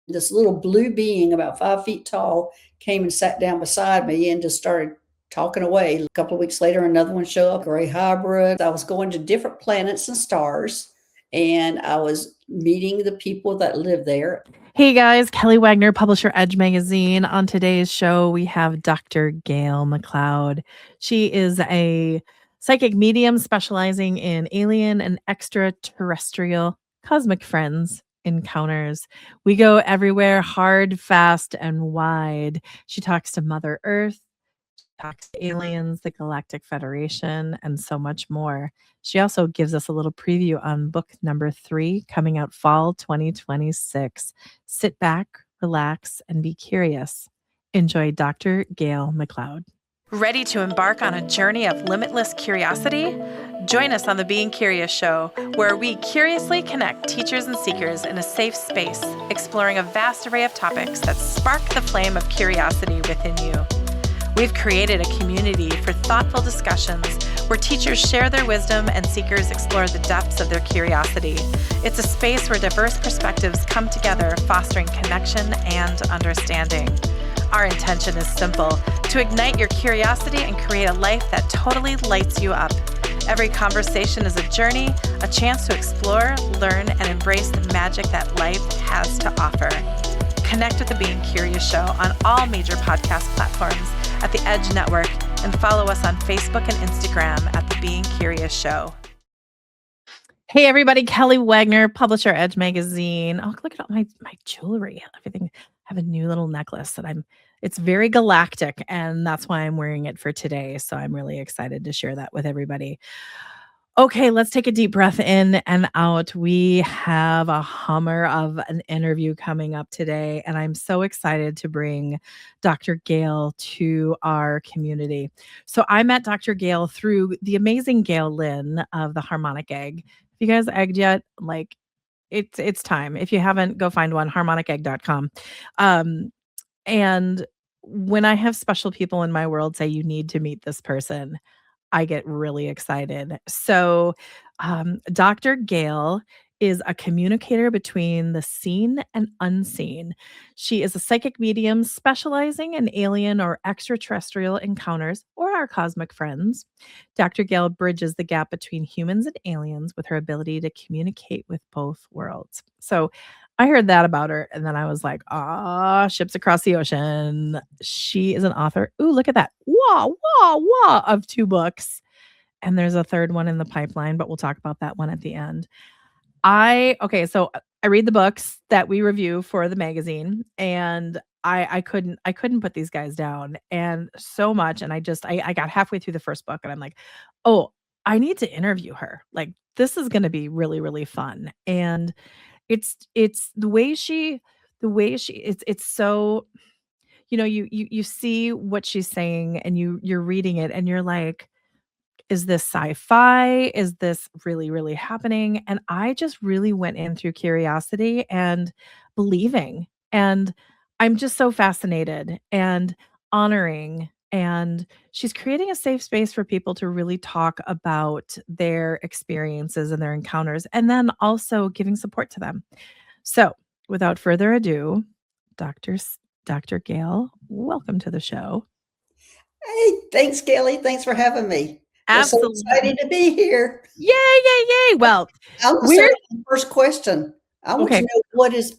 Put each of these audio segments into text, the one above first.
this little blue being about 5 feet tall came and sat down beside me and just started talking away. A couple of weeks later, another one showed up, gray hybrid. I was going to different planets and stars, and I was meeting the people that live there. Hey guys, Kelly Wagner, publisher Edge Magazine. On today's show, we have Dr. Gail McLeod. She is a psychic medium specializing in alien and extraterrestrial cosmic friends encounters. We go everywhere, hard, fast, and wide. She talks to Mother Earth, talks to aliens, the Galactic Federation, and so much more. She also gives us a little preview on book number 3 coming out fall 2026. Sit back, relax, and be curious. Enjoy Dr. Gail McLeod. Ready to embark on a journey of limitless curiosity? Join us on the Being Curious Show, where we curiously connect teachers and seekers in a safe space, exploring a vast array of topics that spark the flame of curiosity within you. We've created a community for thoughtful discussions where teachers share their wisdom and seekers explore the depths of their curiosity. It's a space where diverse perspectives come together, fostering connection and understanding. Our intention is simple: to ignite your curiosity and create a life that totally lights you up. Every conversation is a journey, a chance to explore, learn, and embrace the magic that life has to offer. Connect with the Being Curious Show on all major podcast platforms at the Edge Network, and follow us on Facebook and Instagram at the Being Curious Show. Hey everybody, Kelly Wagner, publisher Edge Magazine. Oh, look at all my jewelry, everything. I have a new little necklace that it's very galactic, and that's why I'm wearing it for today. So I'm really excited to share that with everybody. Okay, let's take a deep breath in and out. We have a hummer of an interview coming up today, and I'm so excited to bring Dr. Gail to our community. So I met Dr. Gail through the amazing Gail Lynn of the Harmonic Egg. Have you guys egged yet? Like, it's time. If you haven't, go find one, harmonicegg.com. And when I have special people in my world say you need to meet this person, I get really excited. So, Dr. Gail is a communicator between the seen and unseen. She is a psychic medium specializing in alien or extraterrestrial encounters or our cosmic friends. Dr. Gail bridges the gap between humans and aliens with her ability to communicate with both worlds. So, I heard that about her, and then I was like, ships across the ocean. She is an author. Ooh, look at that. Wah, wah, wah, of 2 books. And there's a third one in the pipeline, but we'll talk about that one at the end. So I read the books that we review for the magazine, and I couldn't put these guys down, and so much. And I got halfway through the first book, and I'm like, oh, I need to interview her. Like, this is going to be really, really fun. And it's the way she it's so, you see what she's saying, and you're reading it, and you're like, is this sci-fi? Is this really, really happening? And I just really went in through curiosity and believing. And I'm just so fascinated and honoring. And she's creating a safe space for people to really talk about their experiences and their encounters, and then also giving support to them. So without further ado, Dr. Gail, welcome to the show. Hey, thanks, Kelly. Thanks for having me. Absolutely. I'm so excited to be here. Yay, yay, yay. Well, I'll start with the first question. I want to know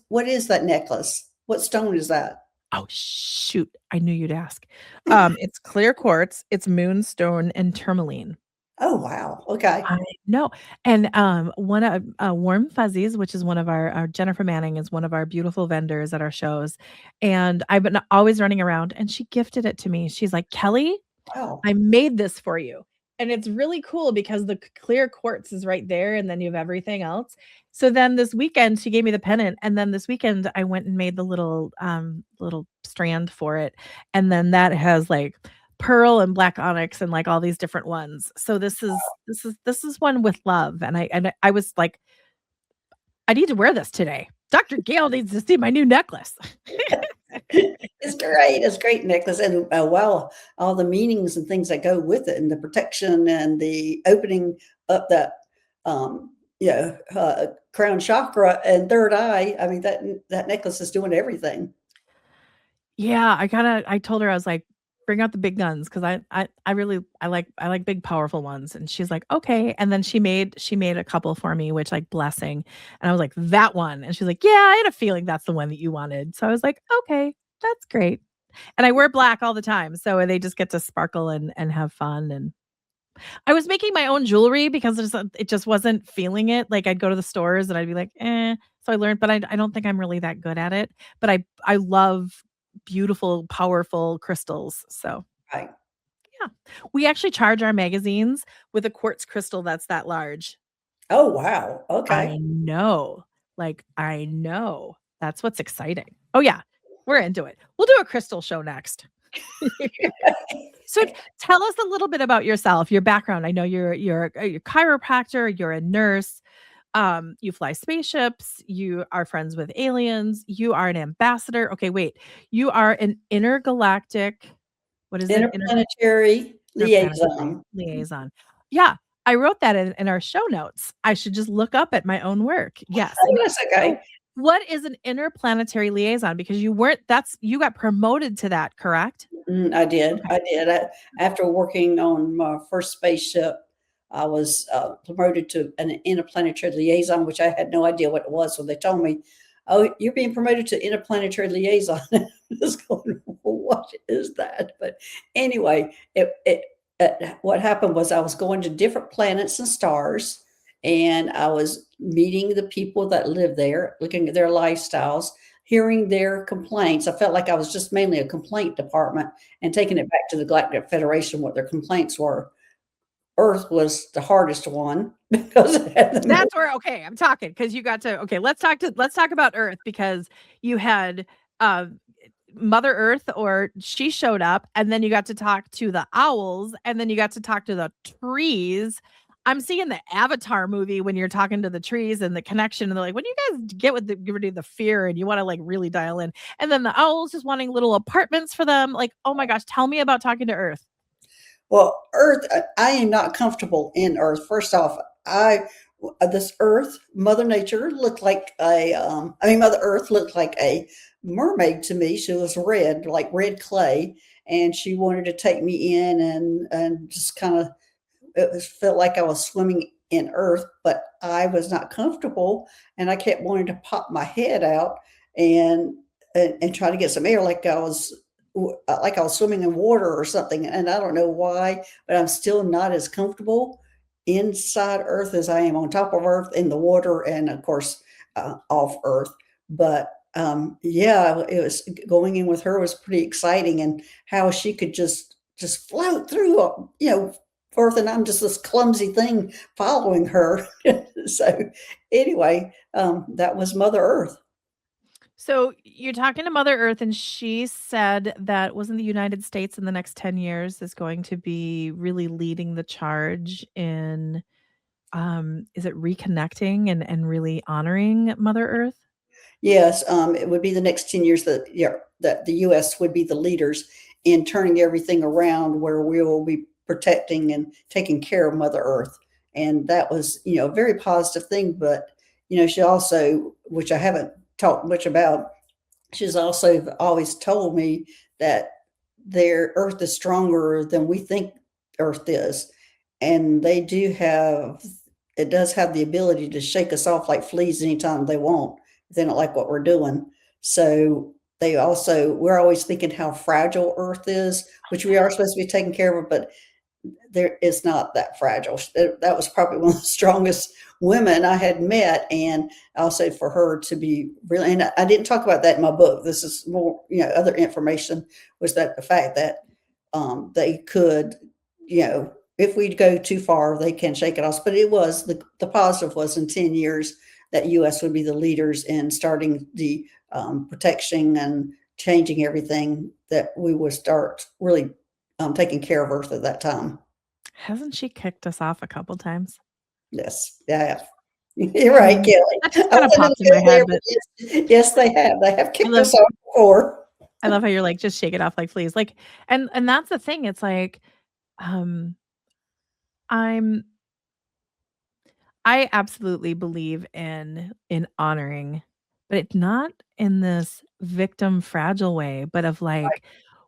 what is that necklace? What stone is that? Oh, shoot. I knew you'd ask. It's clear quartz, it's moonstone and tourmaline. Oh, wow. Okay. I know. And one of Warm Fuzzies, which is one of our Jennifer Manning is one of our beautiful vendors at our shows. And I've been always running around, and she gifted it to me. She's like, Kelly, wow, I made this for you. And it's really cool because the clear quartz is right there, and then you have everything else. So then this weekend she gave me the pennant, and then this weekend I went and made the little strand for it. And then that has like pearl and black onyx and like all these different ones. So this is one with love. And I was like, I need to wear this today. Dr. Gail needs to see my new necklace. It's great. It's a great necklace. And wow, all the meanings and things that go with it, and the protection and the opening up that crown chakra and third eye. I mean, that necklace is doing everything. Yeah, I told her, I was like, "Bring out the big guns," 'cause I really I like big powerful ones, and she's like, "Okay," and then she made a couple for me, which, like, blessing, and I was like, "That one," and she's like, "Yeah, I had a feeling that's the one that you wanted." So I was like, "Okay, that's great." And I wear black all the time, so they just get to sparkle and have fun, and I was making my own jewelry because it just wasn't feeling it. Like, I'd go to the stores and I'd be like, "Eh." So I learned, but I don't think I'm really that good at it. But I love beautiful, powerful crystals. So, Right. yeah. We actually charge our magazines with a quartz crystal that's that large. Oh, wow. Okay. I know. Like, I know. That's what's exciting. Oh, yeah. We're into it. We'll do a crystal show next. So tell us a little bit about yourself, your background. I know you're a chiropractor, you're a nurse, you fly spaceships, you are friends with aliens, you are an ambassador. Okay, wait. You are an intergalactic, what is it? Interplanetary Interplanetary liaison. liaison. Yeah, I wrote that in our show notes. I should just look up at my own work. Yes. Oh, that's So okay. what is an interplanetary liaison? Because you got promoted to that, correct? I did. Okay. I did. After working on my first spaceship, I was promoted to an interplanetary liaison, which I had no idea what it was when they told me, "Oh, you're being promoted to interplanetary liaison." I was going, "What is that?" But anyway, what happened was I was going to different planets and stars, and I was meeting the people that live there, looking at their lifestyles, hearing their complaints. I felt like I was just mainly a complaint department and taking it back to the Galactic Federation, what their complaints were. Earth was the hardest one because it had the most. That's where okay, I'm talking because you got to okay, let's talk about Earth because you had uh Mother Earth or she showed up and then you got to talk to the owls and then you got to talk to the trees. I'm seeing the Avatar movie when you're talking to the trees and the connection and they're like, when you guys get rid of the fear and you want to like really dial in. And then the owls just wanting little apartments for them. Like, oh my gosh, tell me about talking to Earth. Well, Earth, I am not comfortable in Earth. First off, this Earth, Mother Nature looked like Mother Earth looked like a mermaid to me. She was red, like red clay, and she wanted to take me in and just kind of felt like I was swimming in earth, but I was not comfortable, and I kept wanting to pop my head out and and try to get some air, like I was swimming in water or something. And I don't know why, but I'm still not as comfortable inside Earth as I am on top of Earth in the water, and of course off Earth. But yeah, it was going in with her was pretty exciting, and how she could just float through, Earth, and I'm just this clumsy thing following her. So anyway, that was Mother Earth. So you're talking to Mother Earth, and she said that wasn't the United States in the next 10 years is going to be really leading the charge in is it reconnecting and really honoring Mother Earth? Yes, it would be the next 10 years that the US would be the leaders in turning everything around where we will be protecting and taking care of Mother Earth. And that was, a very positive thing. But, she also, which I haven't talked much about, she's also always told me that their Earth is stronger than we think Earth is. And it does have the ability to shake us off like fleas anytime they want, if they don't like what we're doing. So we're always thinking how fragile Earth is, which we are supposed to be taking care of, but there is not that fragile. That was probably one of the strongest women I had met, and also for her to be really. And I didn't talk about that in my book. This is more, other information was that the fact that they could, if we go too far, they can shake it off. But it was the positive was in 10 years that U.S. would be the leaders in starting the protection and changing everything, that we would start really taking care of Earth at that time. Hasn't she kicked us off a couple times? Yes, yeah. You're right, Kelly. That just I kind of wasn't popped in gonna my go there, head, but but yes, they have. They have I kicked love us off before. I love how you're like, just shake it off like fleas. Like, and that's the thing. It's like, um, I'm I absolutely believe in honoring, but it's not in this victim fragile way, but of Right. like,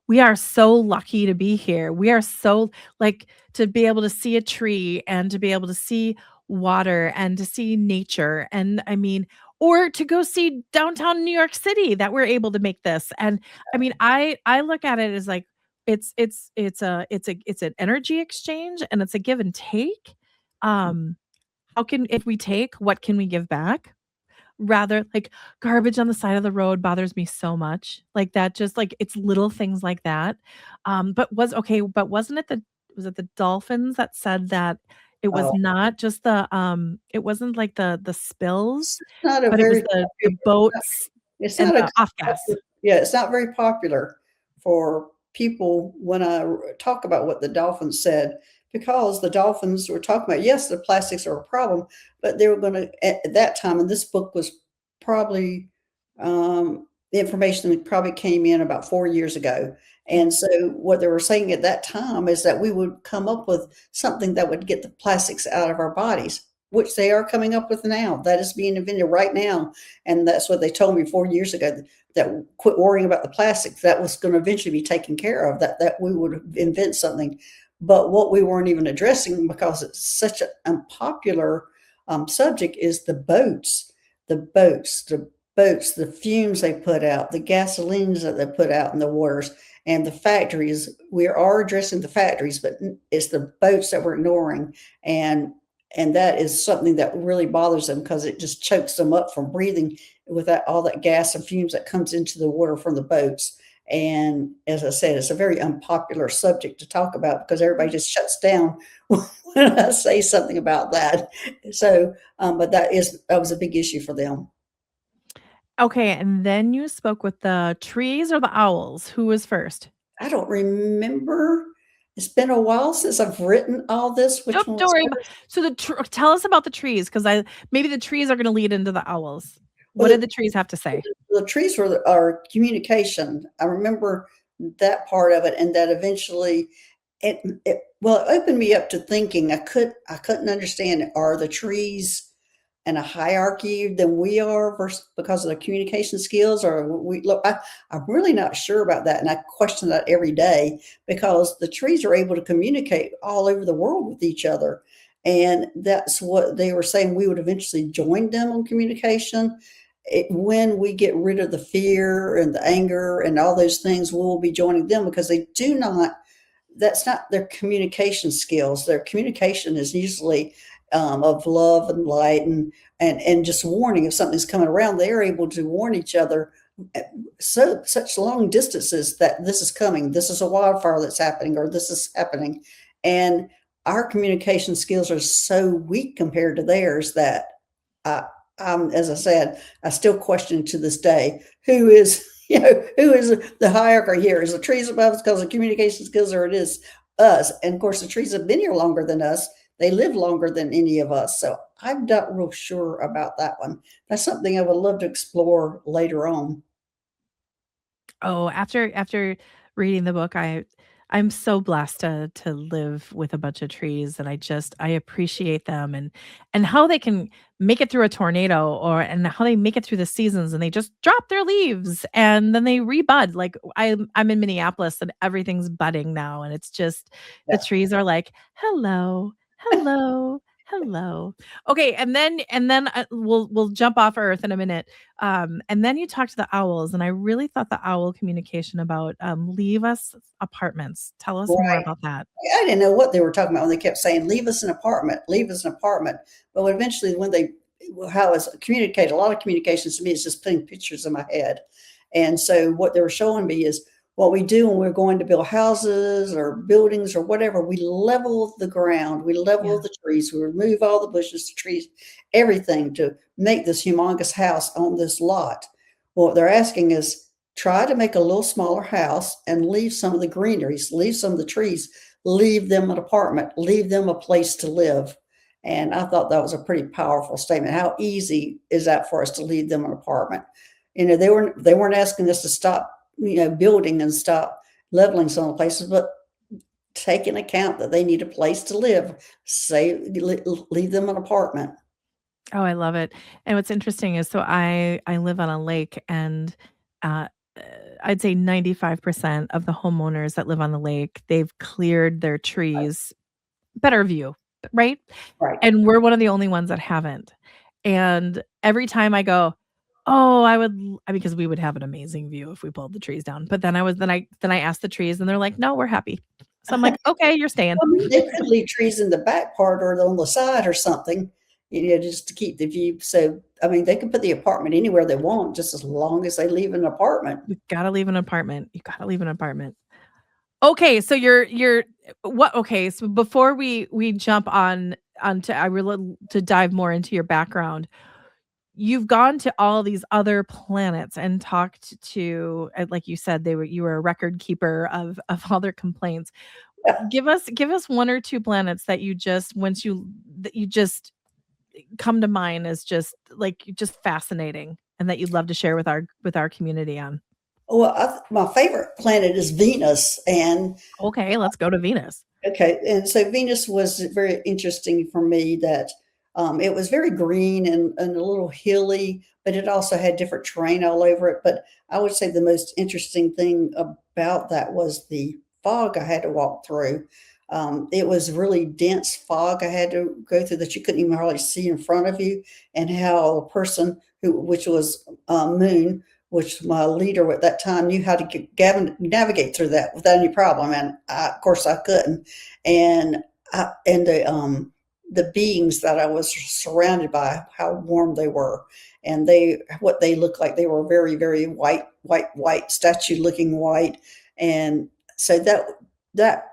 we are so lucky to be here. We are so like to be able to see a tree and to be able to see water and to see nature. And I mean, or to go see downtown New York City that we're able to make this. And I mean, I look at it as like it's an energy exchange and it's a give and take. Um how can if we take, what can we give back? Rather like, garbage on the side of the road bothers me so much. Like, that just, like it's little things like that. But wasn't it the was it the dolphins that said that it was Oh, not just it wasn't like the spills, it's not a but it was very the popular. boats It's and not a the off gas. yeah, it's not very popular for people when I talk about what the dolphins said, because the dolphins were talking about, yes, the plastics are a problem, but they were going to, at that time, and this book was probably, the information that probably came in about 4 years ago. Mm. And so what they were saying at that time is that we would come up with something that would get the plastics out of our bodies, which they are coming up with now. That is being invented right now. And that's what they told me 4 years ago, that quit worrying about the plastics. That was going to eventually be taken care of, that we would invent something. But what we weren't even addressing, because it's such an unpopular subject, is the boats, the fumes they put out, the gasolines that they put out in the waters, and the factories. We are addressing the factories, but it's the boats that we're ignoring. And that is something that really bothers them, because it just chokes them up from breathing with all that gas and fumes that comes into the water from the boats. And as I said, it's a very unpopular subject to talk about, because everybody just shuts down when I say something about that. So, but that was a big issue for them. Okay, and then you spoke with the trees or the owls? Who was first? I don't remember. It's been a while since I've written all this. Don't Which one don't was worry about first? so tell us about the trees, because I maybe the trees are gonna lead into the owls. What Well, did the trees have to say? the trees were our communication. I remember that part of it, and that eventually it opened me up to thinking. I couldn't understand, are the trees in a hierarchy than we are, versus because of the communication skills, or we look, I'm really not sure about that, and I question that every day, because the trees are able to communicate all over the world with each other. And that's what they were saying, we would eventually join them on communication. When we get rid of the fear and the anger and all those things, we'll be joining them, because they do not, that's not their communication skills. Their communication is usually of love and light, and just warning if something's coming around. They're able to warn each other at such long distances, that this is coming, this is a wildfire that's happening, or this is happening. And our communication skills are so weak compared to theirs, that I, as I said, I still question to this day, who is, who is the hierarchy here? Is the trees above us because of communication skills, or it is us? And of course, the trees have been here longer than us. They live longer than any of us. So I'm not real sure about that one. That's something I would love to explore later on. Oh, after reading the book, I'm so blessed to live with a bunch of trees, and I appreciate them and how they can make it through a tornado, and how they make it through the seasons, and they just drop their leaves and then they rebud. Like, I'm in Minneapolis and everything's budding now, and it's just the Yeah. trees are like, "Hello, hello, hello." Okay, and then we'll jump off Earth in a minute. And then you talked to the owls, and I really thought the owl communication about leave us apartments. Tell us more Right. about that. I didn't know what they were talking about when they kept saying, leave us an apartment, leave us an apartment. But when eventually, when they, how it's communicated, a lot of communications to me is just putting pictures in my head. And so what they were showing me is what we do when we're going to build houses or buildings or whatever. We level the ground, we level Yeah. the trees, we remove all the bushes, the trees, everything, to make this humongous house on this lot. What they're asking is, try to make a little smaller house and leave some of the greeneries, leave some of the trees, leave them an apartment, leave them a place to live. And I thought that was a pretty powerful statement. How easy is that for us to leave them an apartment? They weren't asking us to stop, building and stop leveling some of the places, but take into account that they need a place to live. Say, leave them an apartment. Oh, I love it. And what's interesting is so I live on a lake and uh uh, I'd say 95% of the homeowners that live on the lake, they've cleared their trees, better view, right? Right. And we're one of the only ones that haven't. And every time I go, "Oh, because we would have an amazing view if we pulled the trees down." But then I ask the trees and they're like, "No, we're happy." So I'm like, "Okay, you're staying." I mean, they could leave trees in the back part or on the side or something, just to keep the view. So, I mean, they can put the apartment anywhere they want, just as long as they leave an apartment. You gotta leave an apartment. You gotta leave an apartment. Okay, so you're what okay, so before we jump onto I really to dive more into your background, you've gone to all these other planets and talked to like you said, you were a record keeper of all their complaints. Yeah. Give us 1 or 2 planets that you just once you that you just come to mind as just, like, just fascinating and that you'd love to share with our community on. Well, my favorite planet is Venus, and Okay, let's go to Venus. okay, and so Venus was very interesting for me that it was very green and a little hilly, but it also had different terrain all over it. But I would say the most interesting thing about that was the fog I had to walk through. It was really dense fog I had to go through that you couldn't even hardly see in front of you, and how a person which was Moon, which my leader at that time knew how to navigate through that without any problem, and of course I couldn't. And and the beings that I was surrounded by, how warm they were, and what they looked like. They were very, very white statue looking white, and so that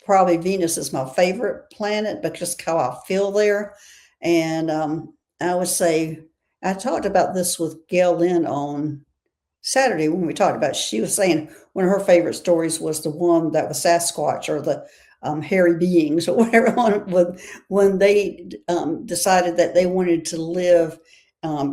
probably Venus is my favorite planet because how I feel there, and I would say I talked about this with Gail Lynn on Saturday when we talked about it. She was saying one of her favorite stories was the one that was Sasquatch or the hairy beings or whatever when they decided that they wanted to live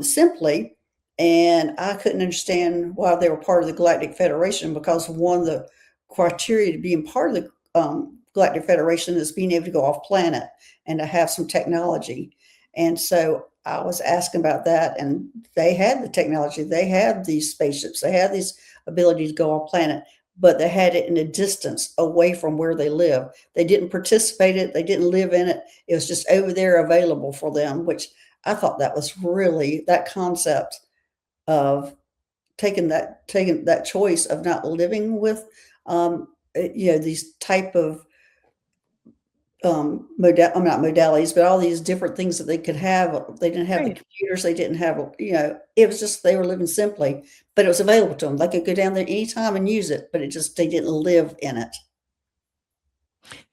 simply. And I couldn't understand why they were part of the Galactic Federation because one of the criteria to being part of the Galactic Federation is being able to go off planet and to have some technology. And so I was asking about that, and they had the technology. They had these spaceships. They had this ability to go off planet, but they had it in a distance away from where they live. They didn't participate in it. They didn't live in it. It was just over there available for them, which I thought that was really that concept of taking that choice of not living with, these type of not modalities, but all these different things that they could have. They didn't have the Right. computers. They didn't have, it was just they were living simply, but it was available to them. They could go down there anytime and use it, but they didn't live in it.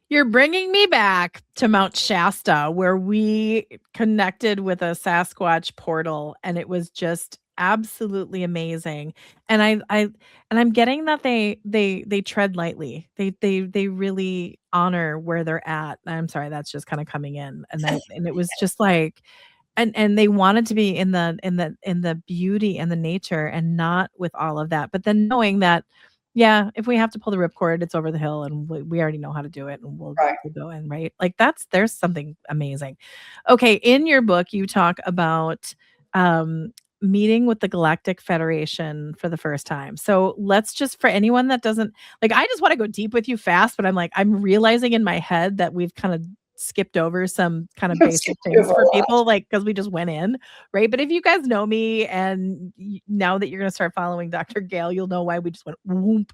You're bringing me back to Mount Shasta where we connected with a Sasquatch portal, and it was just absolutely amazing. And I'm getting that they tread lightly. They really honor where they're at. I'm sorry, that's just kinda coming in. And it was just like and they wanted to be in the beauty and the nature and not with all of that. But then knowing that, yeah, if we have to pull the ripcord, it's over the hill and we already know how to do it and Right. we'll go in, right? Like there's something amazing. Okay, in your book you talk about um meeting with the Galactic Federation for the first time. So let's just for anyone that doesn't like I just want to go deep with you fast, but I'm realizing in my head that we've kind of skipped over some kind of basic Skipped things over a for lot. people like because we just went in, right? But if you guys know me and now that you're going to start following Dr. Gail, you'll know why we just went whoop.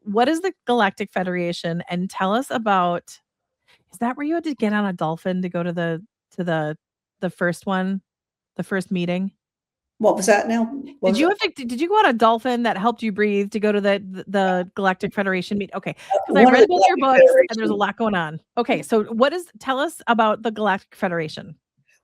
What is the Galactic Federation? And tell us about is that where you had to get on a dolphin to go to the first one, the first meeting? What was that now? What Did was you it? have to did you go on a dolphin that helped you breathe to go to the Galactic Federation meet? Okay, because I One of the read both your Galactic books and there's a Federation. lot going on. Okay, so what is tell us about the Galactic Federation.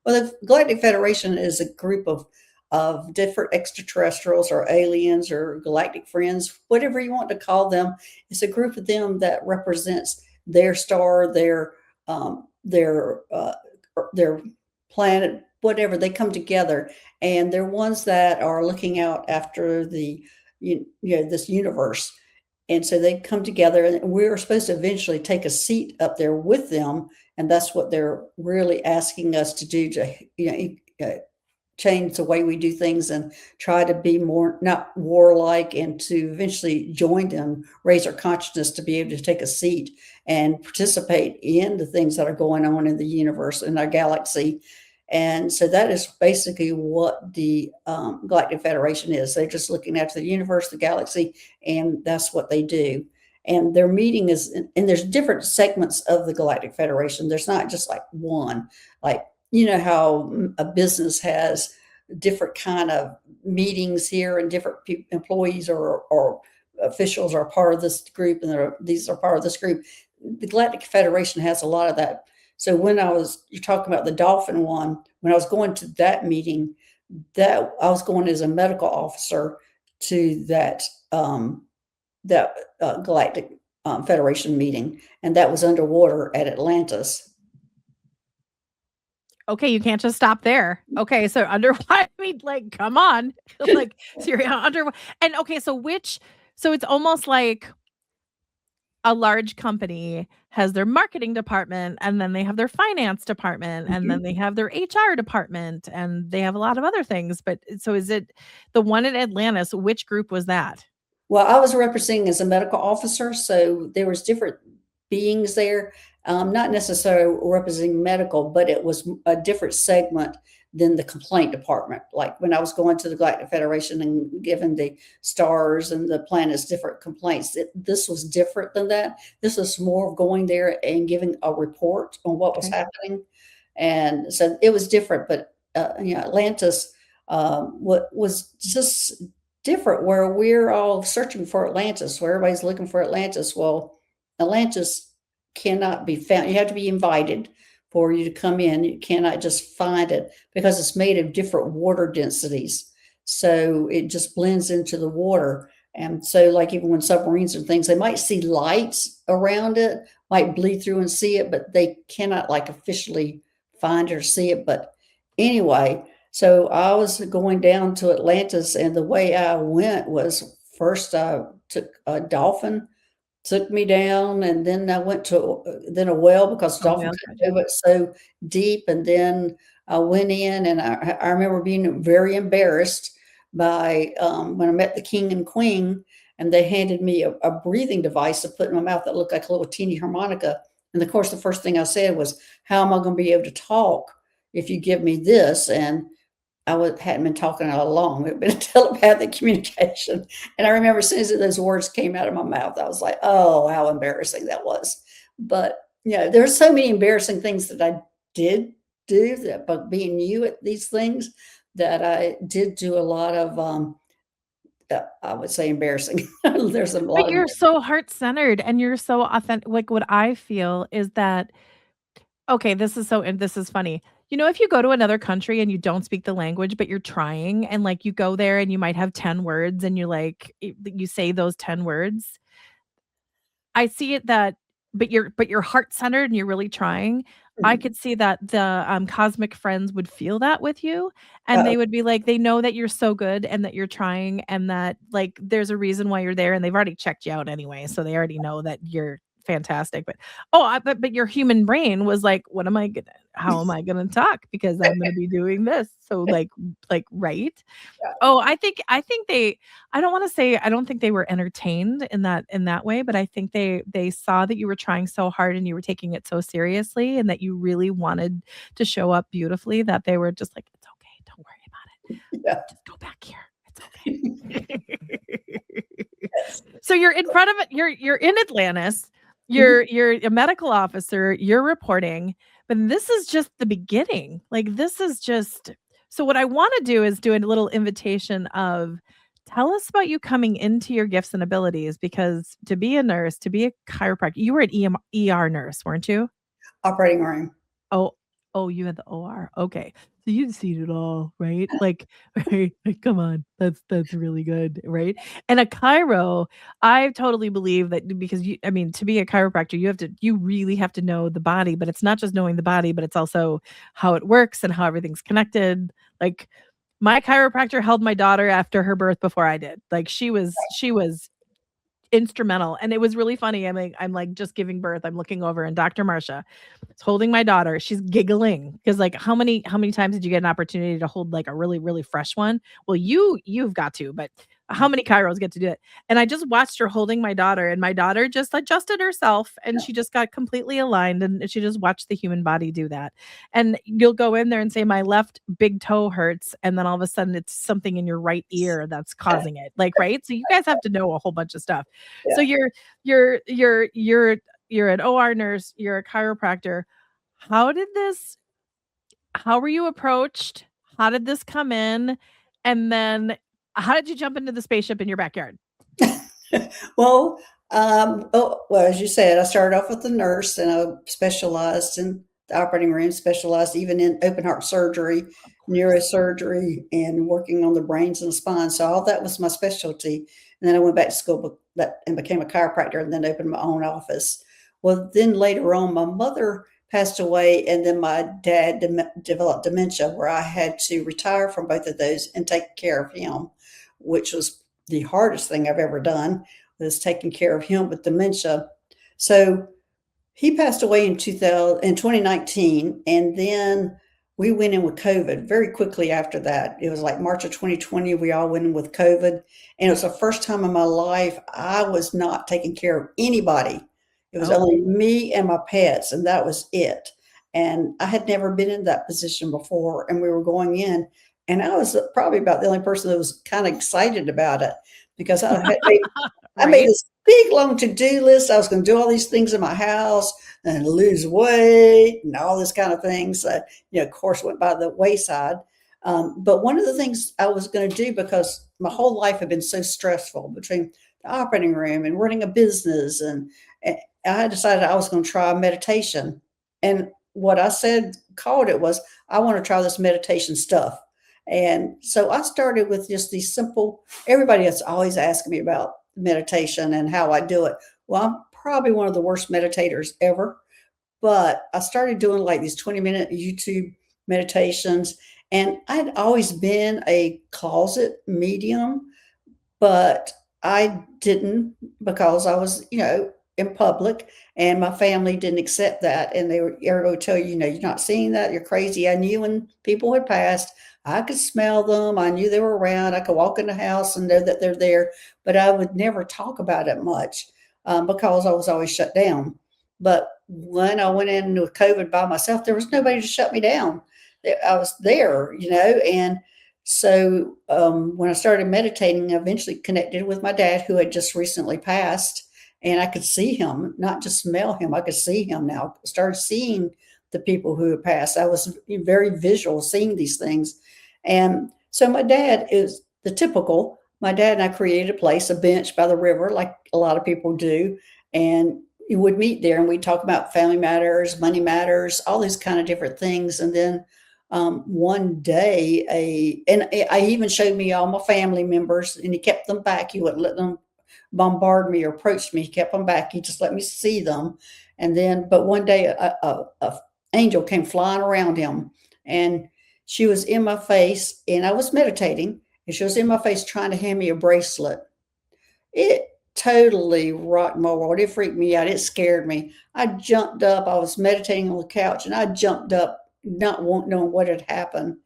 Well, the Galactic Federation is a group of different extraterrestrials or aliens or galactic friends, whatever you want to call them. It's a group of them that represents their star, um, their uh, their planet, whatever. They come together, and they're ones that are looking out after this universe. And so they come together, and we're supposed to eventually take a seat up there with them and that's what they're really asking us to do, to change the way we do things and try to be more not warlike, and to eventually join them, raise our consciousness to be able to take a seat and participate in the things that are going on in the universe, in our galaxy. And so that is basically what the Galactic Federation is. They're just looking after the universe, the galaxy, and that's what they do. And their meeting is, and there's different segments of the Galactic Federation. There's not just like one, like, you know how a business has different kind of meetings here, and different employees or officials are part of this group, and these are part of this group. The Galactic Federation has a lot of that. So when you're talking about the dolphin one, when I was going to that meeting, that I was going as a medical officer to that Galactic Federation meeting, and that was underwater at Atlantis. Okay, you can't just stop there. Okay, so I mean, like, come on. Like, seriously, and okay, so it's almost like a large company has their marketing department, and then they have their finance department, and then they have their HR department, and they have a lot of other things. But so is it the one in Atlantis? Which group was that? Well, I was representing as a medical officer, so there was different beings there, not necessarily representing medical, but it was a different segment than the complaint department. Like when I was going to the Galactic Federation and giving the stars and the planets different complaints, this was different than that. This was more of going there and giving a report on what was happening. And so it was different, but Atlantis was just different, where we're all searching for Atlantis, where everybody's looking for Atlantis. Well, Atlantis cannot be found. You have to be invited for you to come in. You cannot just find it because it's made of different water densities. So it just blends into the water. And so, like, even when submarines and things, they might see lights around it, might bleed through and see it, but they cannot like officially find it or see it. But anyway, so I was going down to Atlantis, and the way I went was first I took a dolphin, took me down, and then I went to then a whale, because Oh, dolphin yeah. couldn't do it so deep. And then I went in, and I remember being very embarrassed by when I met the king and queen, and they handed me a breathing device to put in my mouth that looked like a little teeny harmonica. And of course, the first thing I said was, "How am I going to be able to talk if you give me this?" And hadn't been talking all along. It had been a telepathic communication. And I remember as soon as those words came out of my mouth, I was like, oh, how embarrassing that was. But, there's so many embarrassing things that I did do, that, but being new at these things, that I did do a lot of, I would say, embarrassing. There's a lot But of, you're so heart-centered and you're so authentic. Like, what I feel is that okay, and this is funny. You know, if you go to another country and you don't speak the language, but you're trying, and, like, you go there and you might have 10 words and you say those 10 words. I see it that but you're heart-centered and you're really trying. I Mhm. could see that the, cosmic friends would feel that with you, and uh, they would be like, they know that you're so good and that you're trying and that, like, there's a reason why you're there, and they've already checked you out anyway, so they already know that you're fantastic, but your human brain was like, "What am I gonna how am I gonna talk? Because I'm gonna be doing this." So, right? Oh, I think I don't think they were entertained in that way, but I think they saw that you were trying so hard and you were taking it so seriously and that you really wanted to show up beautifully, that they were just like, "It's okay, don't worry about it. yeah. Just go back here. It's okay." So you're in front of it, you're in Atlantis, Mhm. you're a medical officer, you're reporting, but this is just the beginning. Like, this is just so what I wanna do is do a little invitation of, tell us about you coming into your gifts and abilities, because to be a nurse, to be a chiropractor, you were an ER nurse, weren't you? Operating room. Oh, oh, you had the OR, okay. So you've seen it all, right? Like, right, like, come on, that's really good, right? And a chiro, I totally believe that because I mean, to be a chiropractor, you really have to know the body, but it's not just knowing the body, but it's also how it works and how everything's connected. Like, my chiropractor held my daughter after her birth before I did. Like, she was instrumental. And it was really funny. I'm like just giving birth. I'm looking over and Dr. Marsha is holding my daughter. She's giggling because like how many times did you get an opportunity to hold like a really, really fresh one? Well, you've got to, but how many Kairos get to do it? And I just watched her holding my daughter, and my daughter just adjusted herself and she just got completely aligned and she just watched the human body do that. And you'll go in there and say, my left big toe hurts. And then all of a sudden it's something in your right ear that's causing it. Like, right. So you guys have to know a whole bunch of stuff. So Yeah. you're an OR nurse, you're a chiropractor. How did this, how were you approached? How did this come in? And then how did you jump into the spaceship in your backyard? Well, well, as you said, I started off with the nurse, and I specialized in the operating room, specialized even in open heart surgery, neurosurgery, and working on the brains and the spine. So all that was my specialty. And then I went back to school and became a chiropractor, and then opened my own office. Well, then later on, my mother passed away, and then my dad developed dementia, where I had to retire from both of those and take care of him, which was the hardest thing I've ever done, was taking care of him with dementia. So he passed away in 2019, and then we went in with COVID very quickly after that. It was like March of 2020. We all went in with COVID, and it was the first time in my life I was not taking care of anybody. It was Oh, only me and my pets, and that was it. And I had never been in that position before, and we were going in, and I was probably about the only person that was kind of excited about it, because I made right. this big long to-do list. I was going to do all these things in my house and lose weight and all this kind of things. Of course, went by the wayside. But one of the things I was going to do, because my whole life had been so stressful between the operating room and running a business, and I decided I was going to try meditation. And what I called it was, I want to try this meditation stuff. And so I started with just these simple, everybody that's always asking me about meditation and how I do it. Well, I'm probably one of the worst meditators ever, but I started doing like these 20-minute YouTube meditations. And I'd always been a closet medium, but I didn't, because I was, in public, and my family didn't accept that. And everybody would tell you, you're not seeing that, you're crazy. I knew when people had passed, I could smell them. I knew they were around. I could walk in the house and know that they're there, but I would never talk about it much, because I was always shut down. But when I went in with COVID by myself, there was nobody to shut me down. I was there, and so when I started meditating, I eventually connected with my dad, who had just recently passed, and I could see him, not just smell him. I could see him now. I started seeing the people who had passed. I was very visual, seeing these things. And so my dad is the typical. My dad and I created a place, a bench by the river, like a lot of people do. And we would meet there, and we'd talk about family matters, money matters, all these kind of different things. And then one day, and I even showed me all my family members, and he kept them back. He wouldn't let them bombard me or approach me. He kept them back. He just let me see them. And then, but one day, a angel came flying around him, and she was in my face, and I was meditating, and she was in my face trying to hand me a bracelet. It totally rocked my world. It freaked me out. It scared me. I jumped up. I was meditating on the couch, and I jumped up, not knowing what had happened.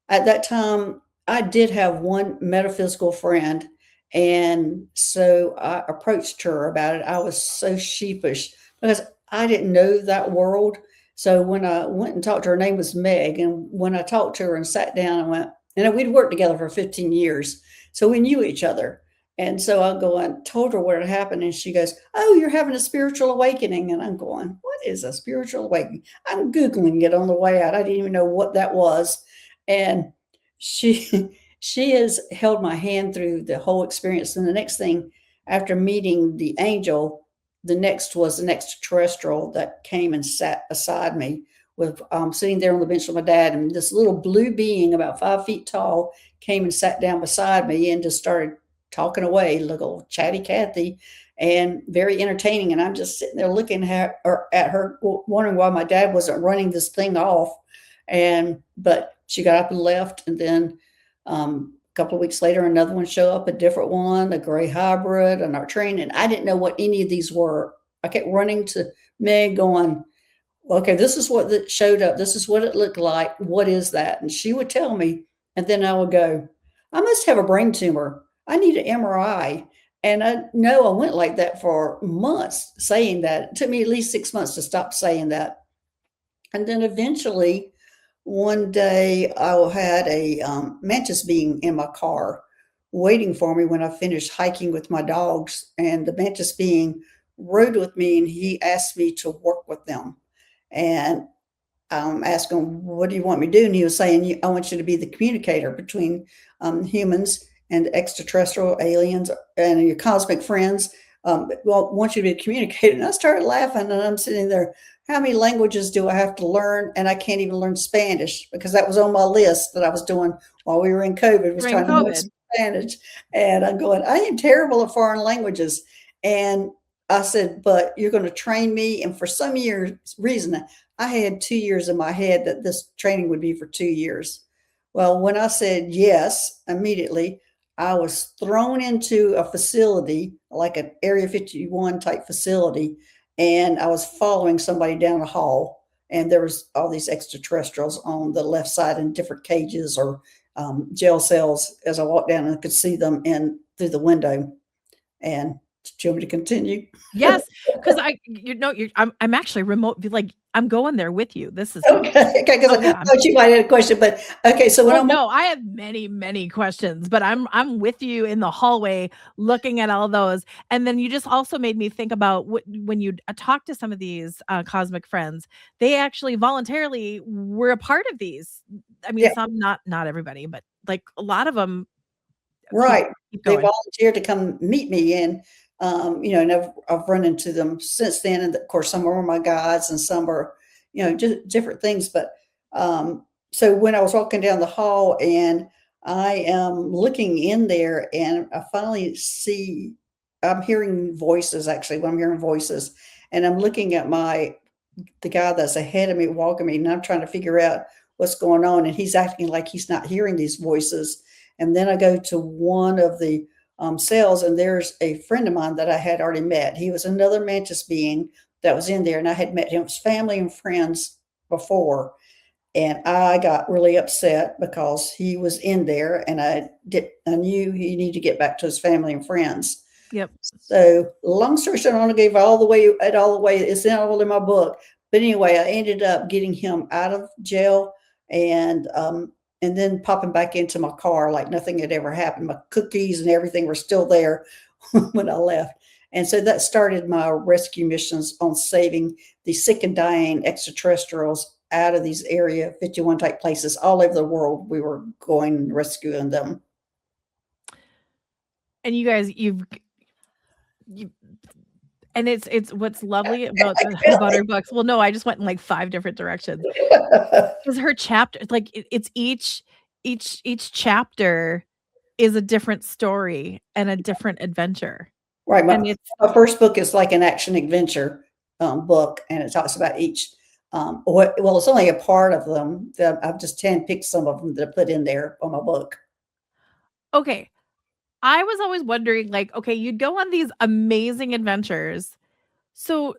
At that time, I did have one metaphysical friend, and so I approached her about it. I was so sheepish because I didn't know that world. So when I went and talked to her, her name was Meg, and when I talked to her and sat down and went, and we'd worked together for 15 years, so we knew each other. And so I go and told her what had happened, and she goes, "Oh, you're having a spiritual awakening." And I'm going, "What is a spiritual awakening?" I'm Googling it on the way out. I didn't even know what that was. And she she has held my hand through the whole experience. And the next thing, after meeting the angel, the next was an extraterrestrial that came and sat beside me, with sitting there on the bench with my dad, and this little blue being about 5 feet tall came and sat down beside me and just started talking away, little chatty Cathy, and very entertaining. And I'm just sitting there looking at her, wondering why my dad wasn't running this thing off. But she got up and left. And then a couple of weeks later, another one show up, a different one, a gray hybrid, an art train, and I didn't know what any of these were. I kept running to Meg going, okay, this is what that showed up. This is what it looked like. What is that? And she would tell me, and then I would go, I must have a brain tumor. I need an MRI. And I know I went like that for months saying that. It took me at least 6 months to stop saying that. And then eventually, one day I had a mantis being in my car waiting for me when I finished hiking with my dogs. And the mantis being rode with me and he asked me to work with them. And asked him, what do you want me to do? And he was saying, I want you to be the communicator between humans and extraterrestrial aliens and your cosmic friends. Well, I want you to be a communicator. And I started laughing and I'm sitting there, how many languages do I have to learn? And I can't even learn Spanish because that was on my list that I was doing while we were in COVID, was trying to learn Spanish. And I'm going, I am terrible at foreign languages. And I said, but you're going to train me. And for some reason, I had 2 years in my head that this training would be for 2 years. Well, when I said yes, immediately, I was thrown into a facility, like an Area 51 type facility, and I was following somebody down the hall. And there was all these extraterrestrials on the left side in different cages or jail cells. As I walked down, I could see them in through the window. And do you want me to continue? Yes, because I'm actually remote. Like I'm going there with you. This is okay. Because oh, I yeah. thought you might have a question, but okay. So when no, I have many questions, but I'm with you in the hallway looking at all those, and then you just also made me think about when you talk to some of these cosmic friends, they actually voluntarily were a part of these. I mean, yeah, some not everybody, but like a lot of them. right, Keep they going. volunteered to come meet me, and and I've run into them since then. And of course, some are my guides, and some are, just different things. But so when I was walking down the hall, and I am looking in there, and I finally see, I'm hearing voices. Actually, when I'm hearing voices, and I'm looking at the guy that's ahead of me walking me, and I'm trying to figure out what's going on, and he's acting like he's not hearing these voices. And then I go to one of the cells, and there's a friend of mine that I had already met. He was another mantis being that was in there, and I had met his family and friends before. And I got really upset because he was in there, and I knew he needed to get back to his family and friends. Yep. So long story short, I want to give all the way. It's all in my book. But anyway, I ended up getting him out of jail, and then popping back into my car like nothing had ever happened. My cookies and everything were still there when I left. And so that started my rescue missions on saving the sick and dying extraterrestrials out of these Area 51 type places all over the world. We were going and rescuing them. And you guys, you and it's what's lovely about about her books. Well, no, I just went in like 5 different directions. Because her chapter, like it's each chapter is a different story and a different adventure. Right. And My first book is like an action adventure book, and it talks about each. Well, it's only a part of them. I've just handpicked some of them that I put in there on my book. okay. I was always wondering, like, okay, you'd go on these amazing adventures. So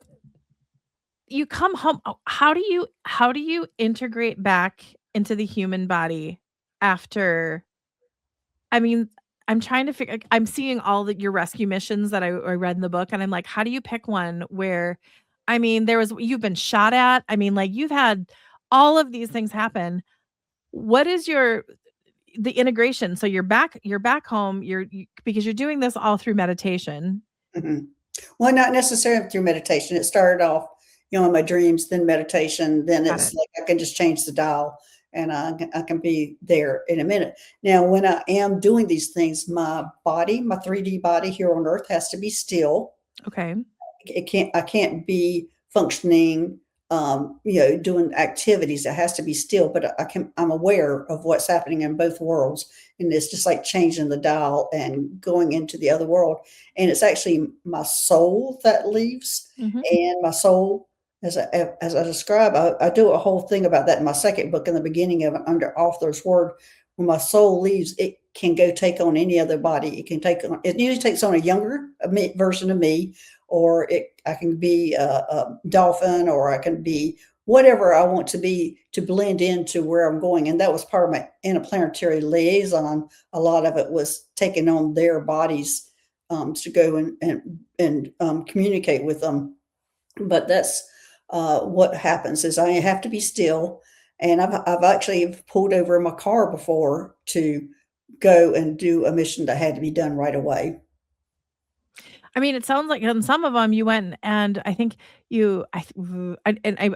you come home. How do you integrate back into the human body after? I mean, I'm trying to figure. I'm seeing all your rescue missions that I read in the book, and I'm like, how do you pick one where? I mean, you've been shot at. I mean, like you've had all of these things happen. What is the integration? So you're back home. Because you're doing this all through meditation. Mm-hmm. Well, not necessarily through meditation. It started off, in my dreams, then meditation. Then Got it's it. like I can just change the dial, and I can be there in a minute. Now, when I am doing these things, my body, my 3D body here on Earth, has to be still. Okay. I can't be functioning, doing activities. It has to be still, but I'm aware of what's happening in both worlds. And it's just like changing the dial and going into the other world. And it's actually my soul that leaves. Mhm. And my soul, as I describe, I do a whole thing about that in my second book in the beginning of it, under author's word. When my soul leaves, it can go take on any other body. It usually takes on a younger version of me, or I can be a dolphin, or I can be whatever I want to be to blend into where I'm going. And that was part of my interplanetary liaison. A lot of it was taking on their bodies to go and communicate with them. But that's what happens is I have to be still. And I've actually pulled over in my car before to go and do a mission that had to be done right away. I mean, it sounds like on some of them you went and I think you I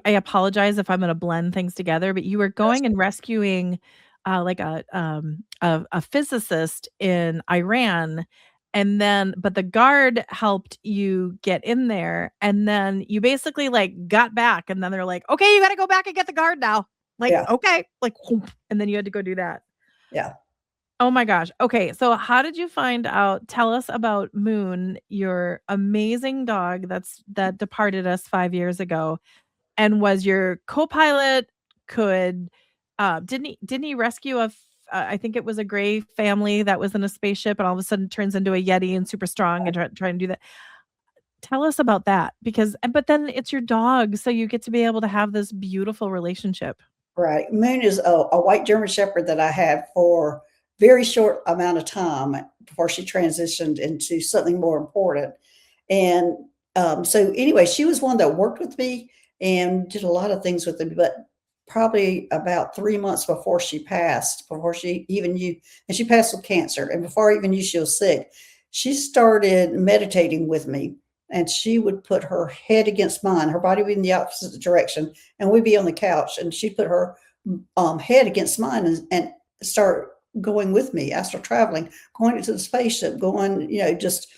apologize if I'm gonna blend things together, but you were That's going and rescuing, like a physicist in Iran, and then but the guard helped you get in there, and then you basically, like, got back, and then they're like, "Okay, you gotta go back and get the guard now." Like, yeah, "Okay." Like, and then you had to go do that. yeah. Oh my gosh. Okay, so how did you find out tell us about Moon, your amazing dog that departed us 5 years ago and was your co-pilot, could didn't he rescue I think it was a gray family that was in a spaceship and all of a sudden turns into a yeti and super strong and try and do that. Tell us about that because but then it's your dog, so you get to be able to have this beautiful relationship. Right. Moon is a white German Shepherd that I had for very short amount of time before she transitioned into something more important. And so anyway, she was one that worked with me and did a lot of things with me, but probably about 3 months before she passed, before she even knew, and she passed with cancer, and before I even knew she was sick, she started meditating with me. And she would put her head against mine, her body would be in the opposite direction, and we'd be on the couch, and she'd put her head against mine and start going with me, astral traveling, going into the spaceship, going, just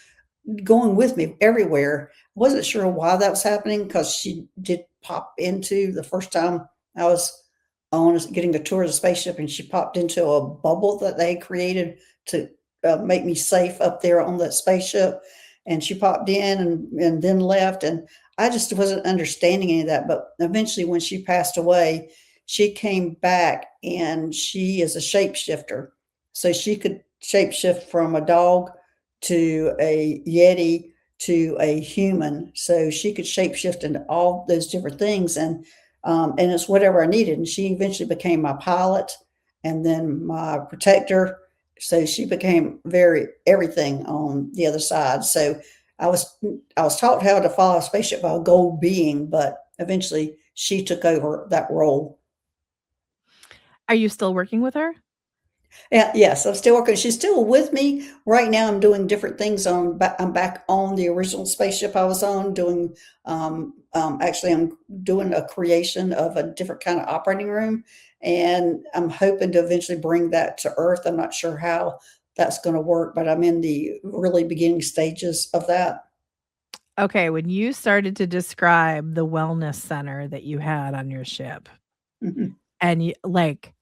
going with me everywhere. Wasn't sure why that was happening because she did pop into the first time I was on getting a tour of the spaceship, and she popped into a bubble that they created to make me safe up there on that spaceship. And she popped in and then left. And I just wasn't understanding any of that. But eventually, when she passed away, she came back and she is a shapeshifter. So she could shapeshift from a dog to a yeti to a human. So she could shapeshift into all those different things. And it's whatever I needed. And she eventually became my pilot and then my protector. So she became very everything on the other side. So I was I was taught how to follow a spaceship by a gold being, but eventually she took over that role. Are you still working with her? Yeah, yes, I'm still working. She's still with me right now. I'm doing different things. I'm back on the original spaceship I was on. Doing actually, I'm doing a creation of a different kind of operating room, and I'm hoping to eventually bring that to Earth. I'm not sure how that's going to work, but I'm in the really beginning stages of that. Okay, when you started to describe the wellness center that you had on your ship, Mhm. and you like,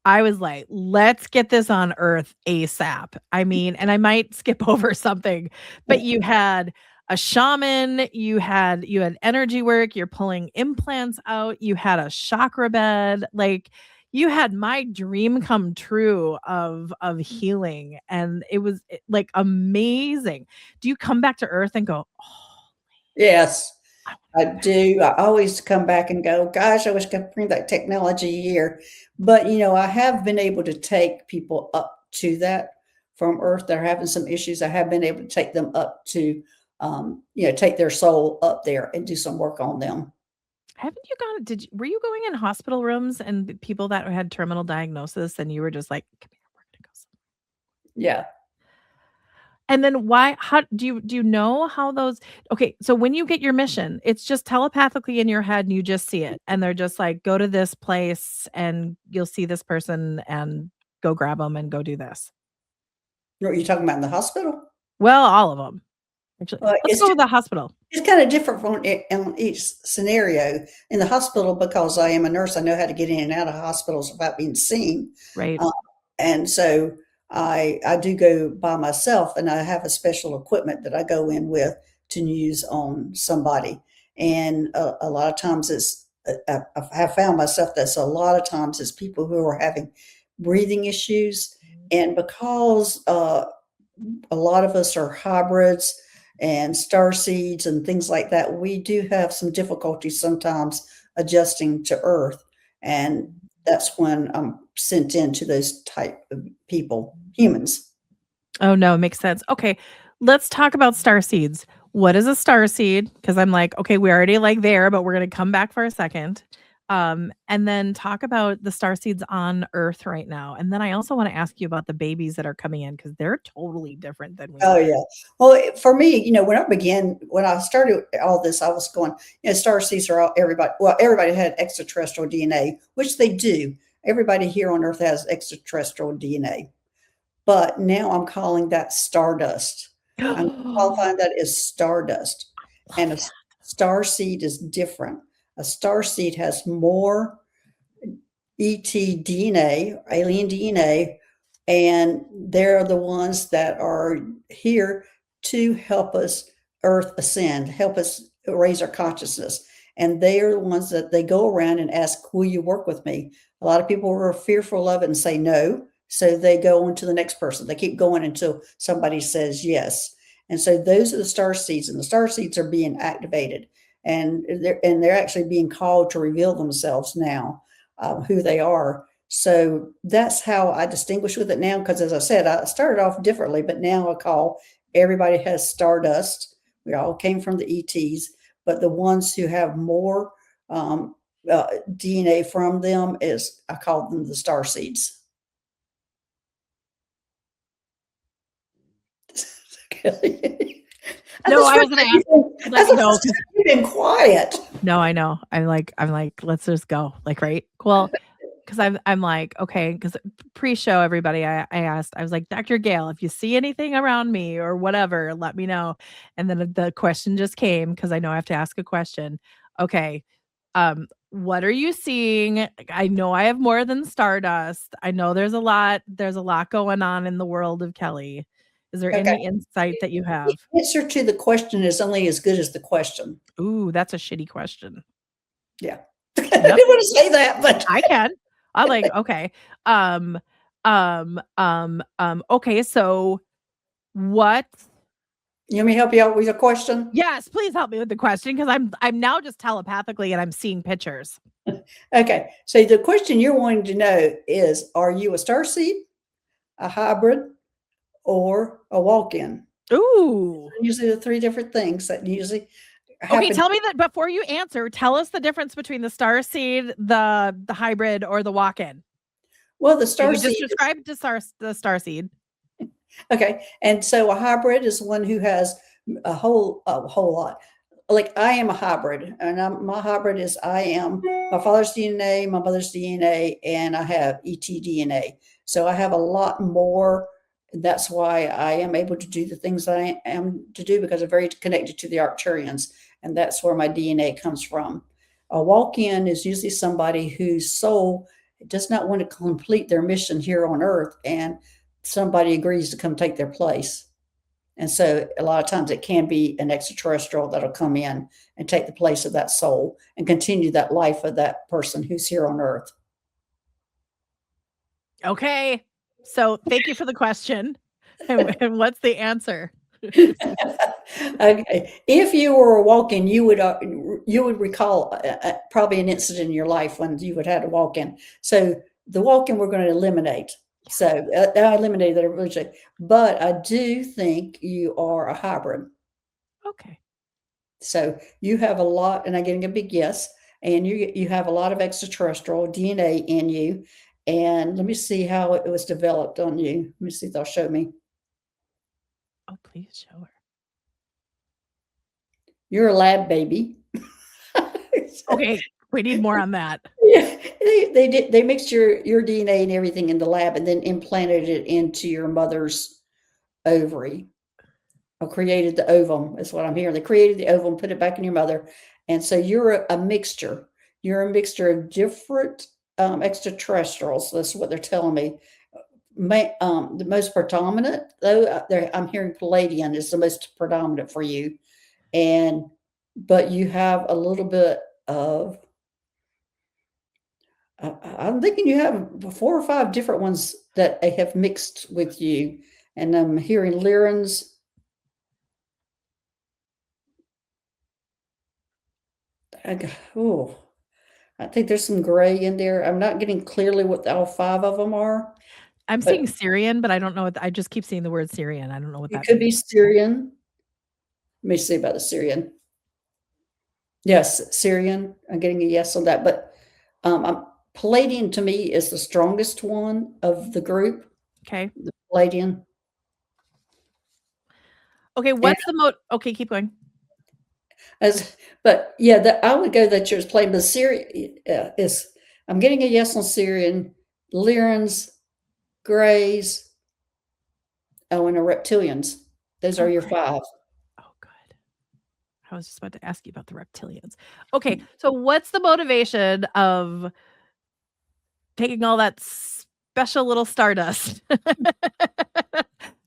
I was like, "Let's get this on Earth ASAP." I mean, and I might skip over something, but you had a shaman, you had energy work, you're pulling implants out, you had a chakra bed, like, you had my dream come true of healing, and it was, like, amazing. Do you come back to Earth and go, "Oh, Yes. I wanna I go back." do. I always come back and go, gosh, I wish I could bring that technology here. But, I have been able to take people up to that from Earth. They're having some issues. I have been able to take them up to, take their soul up there and do some work on them. Haven't you gone did you were you going in hospital rooms and the people that had terminal diagnosis and you were just like, "Come here, we're gonna go Yeah. and then why how do you know how those okay, so when you get your mission, it's just telepathically in your head and you just see it, and they're just like, "Go to this place and you'll see this person and go grab them and go do this." What are you talking about in the hospital? Well, all of them actually. Well, Let's go with the hospital, it's kind of different from on each scenario. In the hospital, because I am a nurse, I know how to get in and out of hospitals without being seen. right? Uh, and so I do go by myself, and I have a special equipment that I go in with to use on somebody. And a lot of times I have found myself that's a lot of times it's people who are having breathing issues, And because a lot of us are hybrids and star seeds and things like that, we do have some difficulty sometimes adjusting to Earth. And that's when I'm sent into those type of people, humans. Oh, no, it makes sense. Okay, let's talk about star seeds. What is a star seed? Because I'm like, okay, we're already like there, but we're gonna come back for a second. And then talk about the star seeds on Earth right now. And then I also want to ask you about the babies that are coming in because they're totally different than we Oh, are. yeah. Well, for me, when I started all this, I was going, star seeds are all everybody. Well, everybody had extraterrestrial DNA, which they do. Everybody here on Earth has extraterrestrial DNA. But now I'm calling that stardust. I'm Love qualifying that as stardust. And a that. star seed is different. A star seed has more ET DNA, alien DNA, and they're the ones that are here to help us Earth ascend, help us raise our consciousness. And they are the ones that they go around and ask, will you work with me? A lot of people are fearful of it and say no. So they go on to the next person. They keep going until somebody says yes. And so those are the star seeds, and the star seeds are being activated, and they're actually being called to reveal themselves now, who they are. So that's how I distinguish with it now. Because as I said, I started off differently, but now I call everybody has stardust. We all came from the ETs, but the ones who have more um, DNA from them is I call them the star seeds. That's No, the I first was gonna time ask, like, that's the no, first 'cause time you've been quiet. no, I know. I'm like, let's just go. Like, right? Well, because I'm like, okay, because pre-show, everybody, I asked, I was like, Dr. Gail, if you see anything around me or whatever, let me know. And then the question just came because I know I have to ask a question. Okay, what are you seeing? I know I have more than stardust. I know there's a lot going on in the world of Kelly. Is there Okay. any insight that you The have? answer to the question is only as good as the question. Ooh, that's a shitty question. Yeah. I didn't Yep, want to say that, but I can. I like, okay. Um, okay, so what you want me to help you out with your question? yes, please help me with the question because I'm now just telepathically and I'm seeing pictures. Okay. So the question you're wanting to know is, are you a starseed, a hybrid, or a walk-in? Ooh. Usually the three different things that usually Okay, happen. tell me that before you answer, tell us the difference between the star seed, the hybrid, or the walk-in. Well, the So you just starseed is described the star seed. okay. And so a hybrid is one who has a whole lot. Like I am a hybrid, and my hybrid is I am my father's DNA, my mother's DNA, and I have ET DNA. So I have a lot more. That's why I am able to do the things that I am to do because I'm very connected to the Arcturians, and that's where my DNA comes from. A walk-in is usually somebody whose soul does not want to complete their mission here on Earth, and somebody agrees to come take their place. And so a lot of times it can be an extraterrestrial that'll come in and take the place of that soul and continue that life of that person who's here on Earth. Okay. So thank you for the question. And what's the answer? Okay. If you were a walk-in, you would recall probably an incident in your life when you would have to walk in. So the walk-in we're going to eliminate. So I eliminated that originally, but I do think you are a hybrid. Okay. So you have a lot, and I'm getting a big yes, and you have a lot of extraterrestrial DNA in you. And let me see how it was developed on you. Let me see if they'll show me. Oh, please show her. You're a lab baby. Okay, we need more on that. Yeah, they mixed your DNA and everything in the lab and then implanted it into your mother's ovary, or created the ovum is what I'm hearing. They created the ovum, put it back in your mother, and so you're a mixture. You're a mixture of different extraterrestrials. That's what they're telling me. The most predominant, though, I'm hearing Palladian is the most predominant for you, and but you have a little bit of I'm thinking you have 4 or 5 different ones that have mixed with you, and I'm hearing Lyrans. Oh, I think there's some gray in there. I'm not getting clearly what all 5 of them are, I'm but seeing Syrian, but I don't know what I just keep seeing the word Syrian. I don't know what it that could be means. Syrian. Let me see about the Syrian. Yes, Syrian. I'm getting a yes on that, but Palladian to me is the strongest one of the group, Okay. the Palladian. Okay, And what's the okay, keep going. but yeah, I would go that yours playing, but Syrian is, I'm getting a yes on Syrian, Lyrans, Greys, oh, and the Reptilians. Those are Oh, your great. 5. Oh, good. I was just about to ask you about the reptilians. Okay, so what's the motivation of taking all that special little stardust,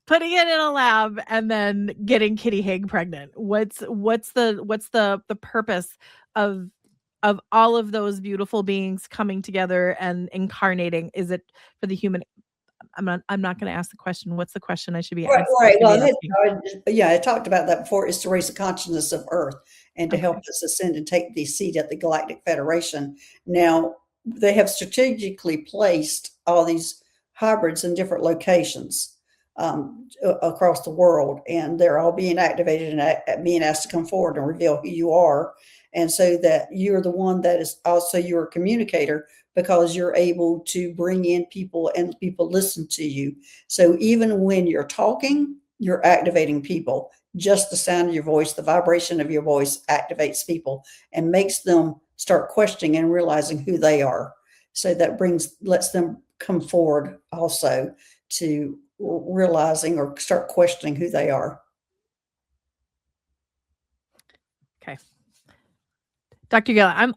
putting it in a lab, and then getting Kitty Haig pregnant? What's the purpose of all of those beautiful beings coming together and incarnating? Is it for the human? I'm not going to ask the question. What's the question I should be Right, asked? I right. should be Well, asking? yeah, I talked about that before, is to raise the consciousness of Earth and to help Okay. us ascend and take the seat at the Galactic Federation. Now, they have strategically placed all these hybrids in different locations across the world, and they're all being activated and being asked to come forward and reveal who you are. And so that you're the one that is also you're a communicator, because you're able to bring in people and people listen to you. So even when you're talking, you're activating people. Just the sound of your voice, the vibration of your voice activates people and makes them start questioning and realizing who they are. So that lets them come forward also to realizing or start questioning who they are. Okay. Dr. Gill, I'm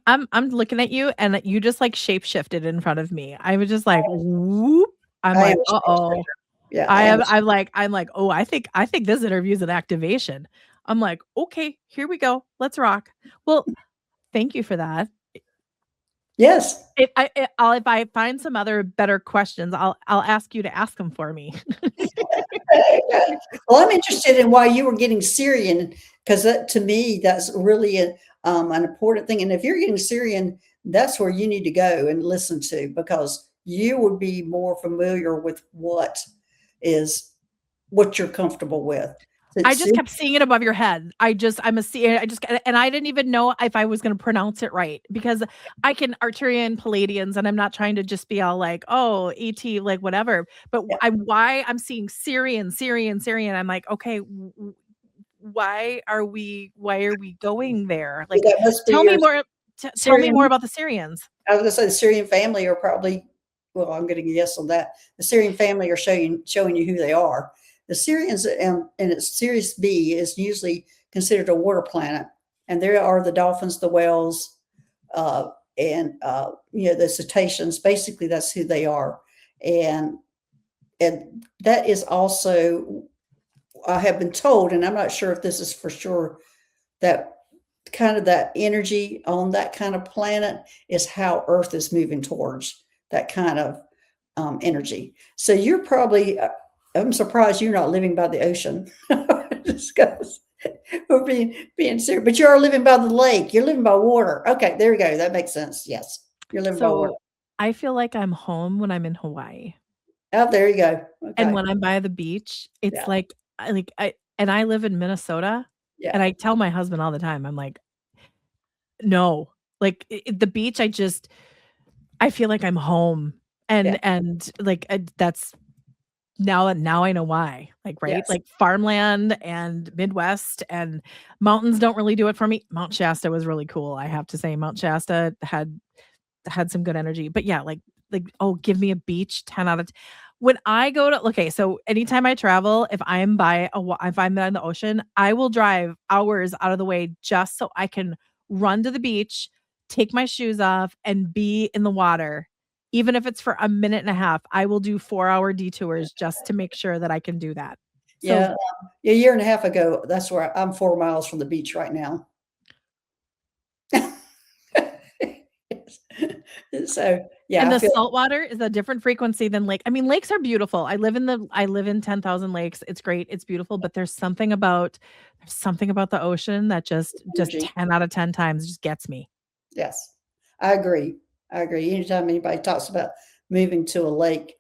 looking at you and you just like shape shifted in front of me. I was just like, whoop. I'm I am like, a uh-oh. shapeshifter. Yeah, I am. I'm like, oh, I think this interview is an activation. I'm like, okay, here we go. Let's rock. Well, thank you for that. Yes. If I find some other better questions, I'll ask you to ask them for me. Well, I'm interested in why you were getting Syrian, because that to me that's really an important thing. And if you're getting Syrian, that's where you need to go and listen to, because you would be more familiar with is what you're comfortable with. I just kept seeing it above your head. I'm a seer. And I didn't even know if I was going to pronounce it right, because I can Arturian Palladians, and I'm not trying to just be all like, oh, ET, like whatever. But Yeah, I'm seeing Syrian, Syrian, Syrian. I'm like, okay, why are we going there? Like, that must be tell me your more. Tell me more Syrian. about the Syrians. I was going to say the Syrian family are probably, well, I'm getting a yes on that. The Syrian family are showing you who they are. The Syrians, and its Sirius B is usually considered a water planet, and there are the dolphins, the whales, and the cetaceans. Basically, that's who they are, and that is also, I have been told, and I'm not sure if this is for sure, that kind of that energy on that kind of planet is how Earth is moving towards that kind of energy. So you're probably, I'm surprised you're not living by the ocean. Just goes, or being serious, but you are living by the lake. You're living by water. Okay, there you go. That makes sense. Yes, you're living by water. So I feel like I'm home when I'm in Hawaii. Oh, there you go. And Okay, when I'm by the beach, it's yeah, like I live in Minnesota, yeah, and I tell my husband all the time, I'm like, "No." Like, the beach, I feel like I'm home, yeah, and, like, that's now I know why, like, right? yes, Like, farmland and Midwest and mountains don't really do it for me. Mount Shasta was really cool, I have to say. Mount Shasta had some good energy. But yeah, oh, give me a beach, 10 out of when I go to okay, so anytime I travel, if I'm by the ocean, I will drive hours out of the way just so I can run to the beach, take my shoes off, and be in the water. Even if it's for a minute and a half, I will do 4-hour detours just to make sure that I can do that. So yeah. A year and a half ago, that's where I'm 4 miles from the beach right now. Yes. So, yeah, And I the feel salt water is a different frequency than lake. I mean, lakes are beautiful. I live in 10,000 lakes. It's great. It's beautiful, but there's something about the ocean that just energy. 10 out of 10 times just gets me. Yes, I agree. I agree. Anytime anybody talks about moving to a lake,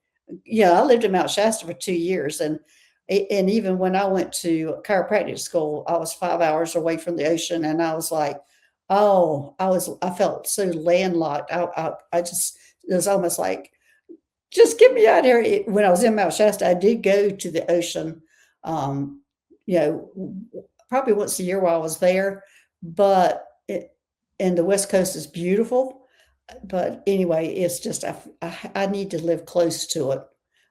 yeah, I lived in Mount Shasta for 2 years, and even when I went to chiropractic school, I was 5 hours away from the ocean, and I was like, "Oh," I felt so landlocked. I just it was almost like, "Just get me out of here." When I was in Mount Shasta, I did go to the ocean, um, probably once a year while I was there, but it and the West Coast is beautiful, but anyway, it's just I need to live close to it.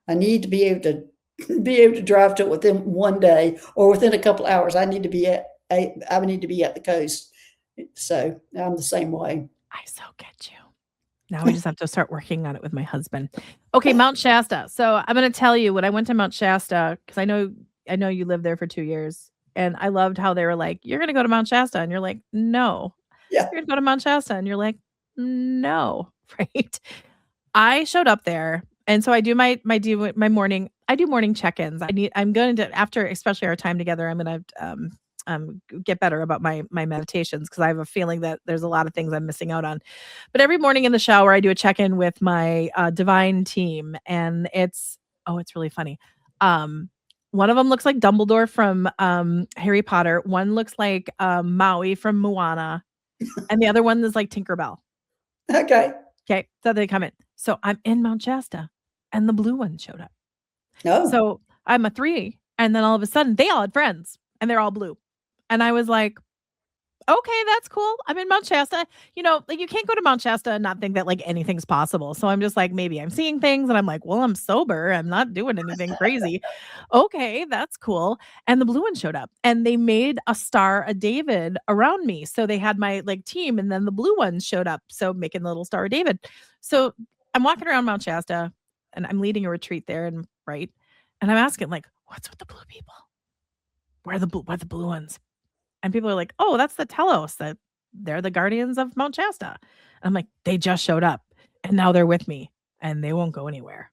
I need to be able to be able to drive to it within one day or within a couple hours. I need to be at the coast. So I'm the same way. I so get you. Now we just have to start working on it with my husband. Okay, Mount Shasta. So I'm gonna tell you when I went to Mount Shasta, because I know you lived there for 2 years, and I loved how they were like, "You're gonna go to Mount Shasta," and you're like, "No." Yeah. "You're gonna go to Mount Shasta," and you're like, "No." Right? I showed up there, and so I do morning check-ins. I'm going to after especially our time together, I'm gonna, get better about my meditations because I have a feeling that there's a lot of things I'm missing out on. But every morning in the shower, I do a check-in with my, divine team, and it's really funny. Um, one of them looks like Dumbledore from, Harry Potter, one looks like, Maui from Moana, and the other one is like Tinkerbell. Okay. Okay, so they come in. So I'm in Mount Shasta, and the blue one showed up. Oh, So I'm a 3, and then all of a sudden, they all had friends, and they're all blue. And I was like, "Okay, that's cool. I'm in Mount Shasta." Like, you can't go to Mount Shasta and not think that, like, anything's possible. So I'm just like, maybe I'm seeing things, and I'm like, "Well, I'm sober. I'm not doing anything crazy. Okay, that's cool." And the blue one showed up, and they made a Star of David around me. So they had my, like, team, and then the blue ones showed up, so making the little Star of David. So I'm walking around Mount Shasta, and I'm leading a retreat there, and right? And I'm asking, like, "What's with the blue people? Where are the blue ones?" And people are like, "Oh, that's the Telos, that they're the guardians of Mount Shasta." I'm like, "They just showed up, and now they're with me, and they won't go anywhere."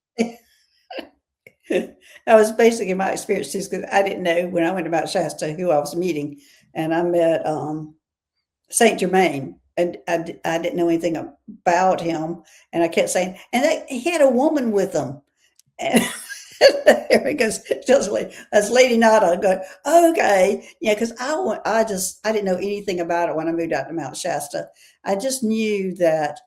that was basically my experience too, because I didn't know when I went to Mount Shasta who I was meeting, and I met Saint Germain, and I didn't know anything about him, and I kept saying, and he had a woman with him, and there he goes, just like that's Lady Nada going, okay, yeah, because I didn't know anything about it when I moved out to Mount Shasta. I just knew that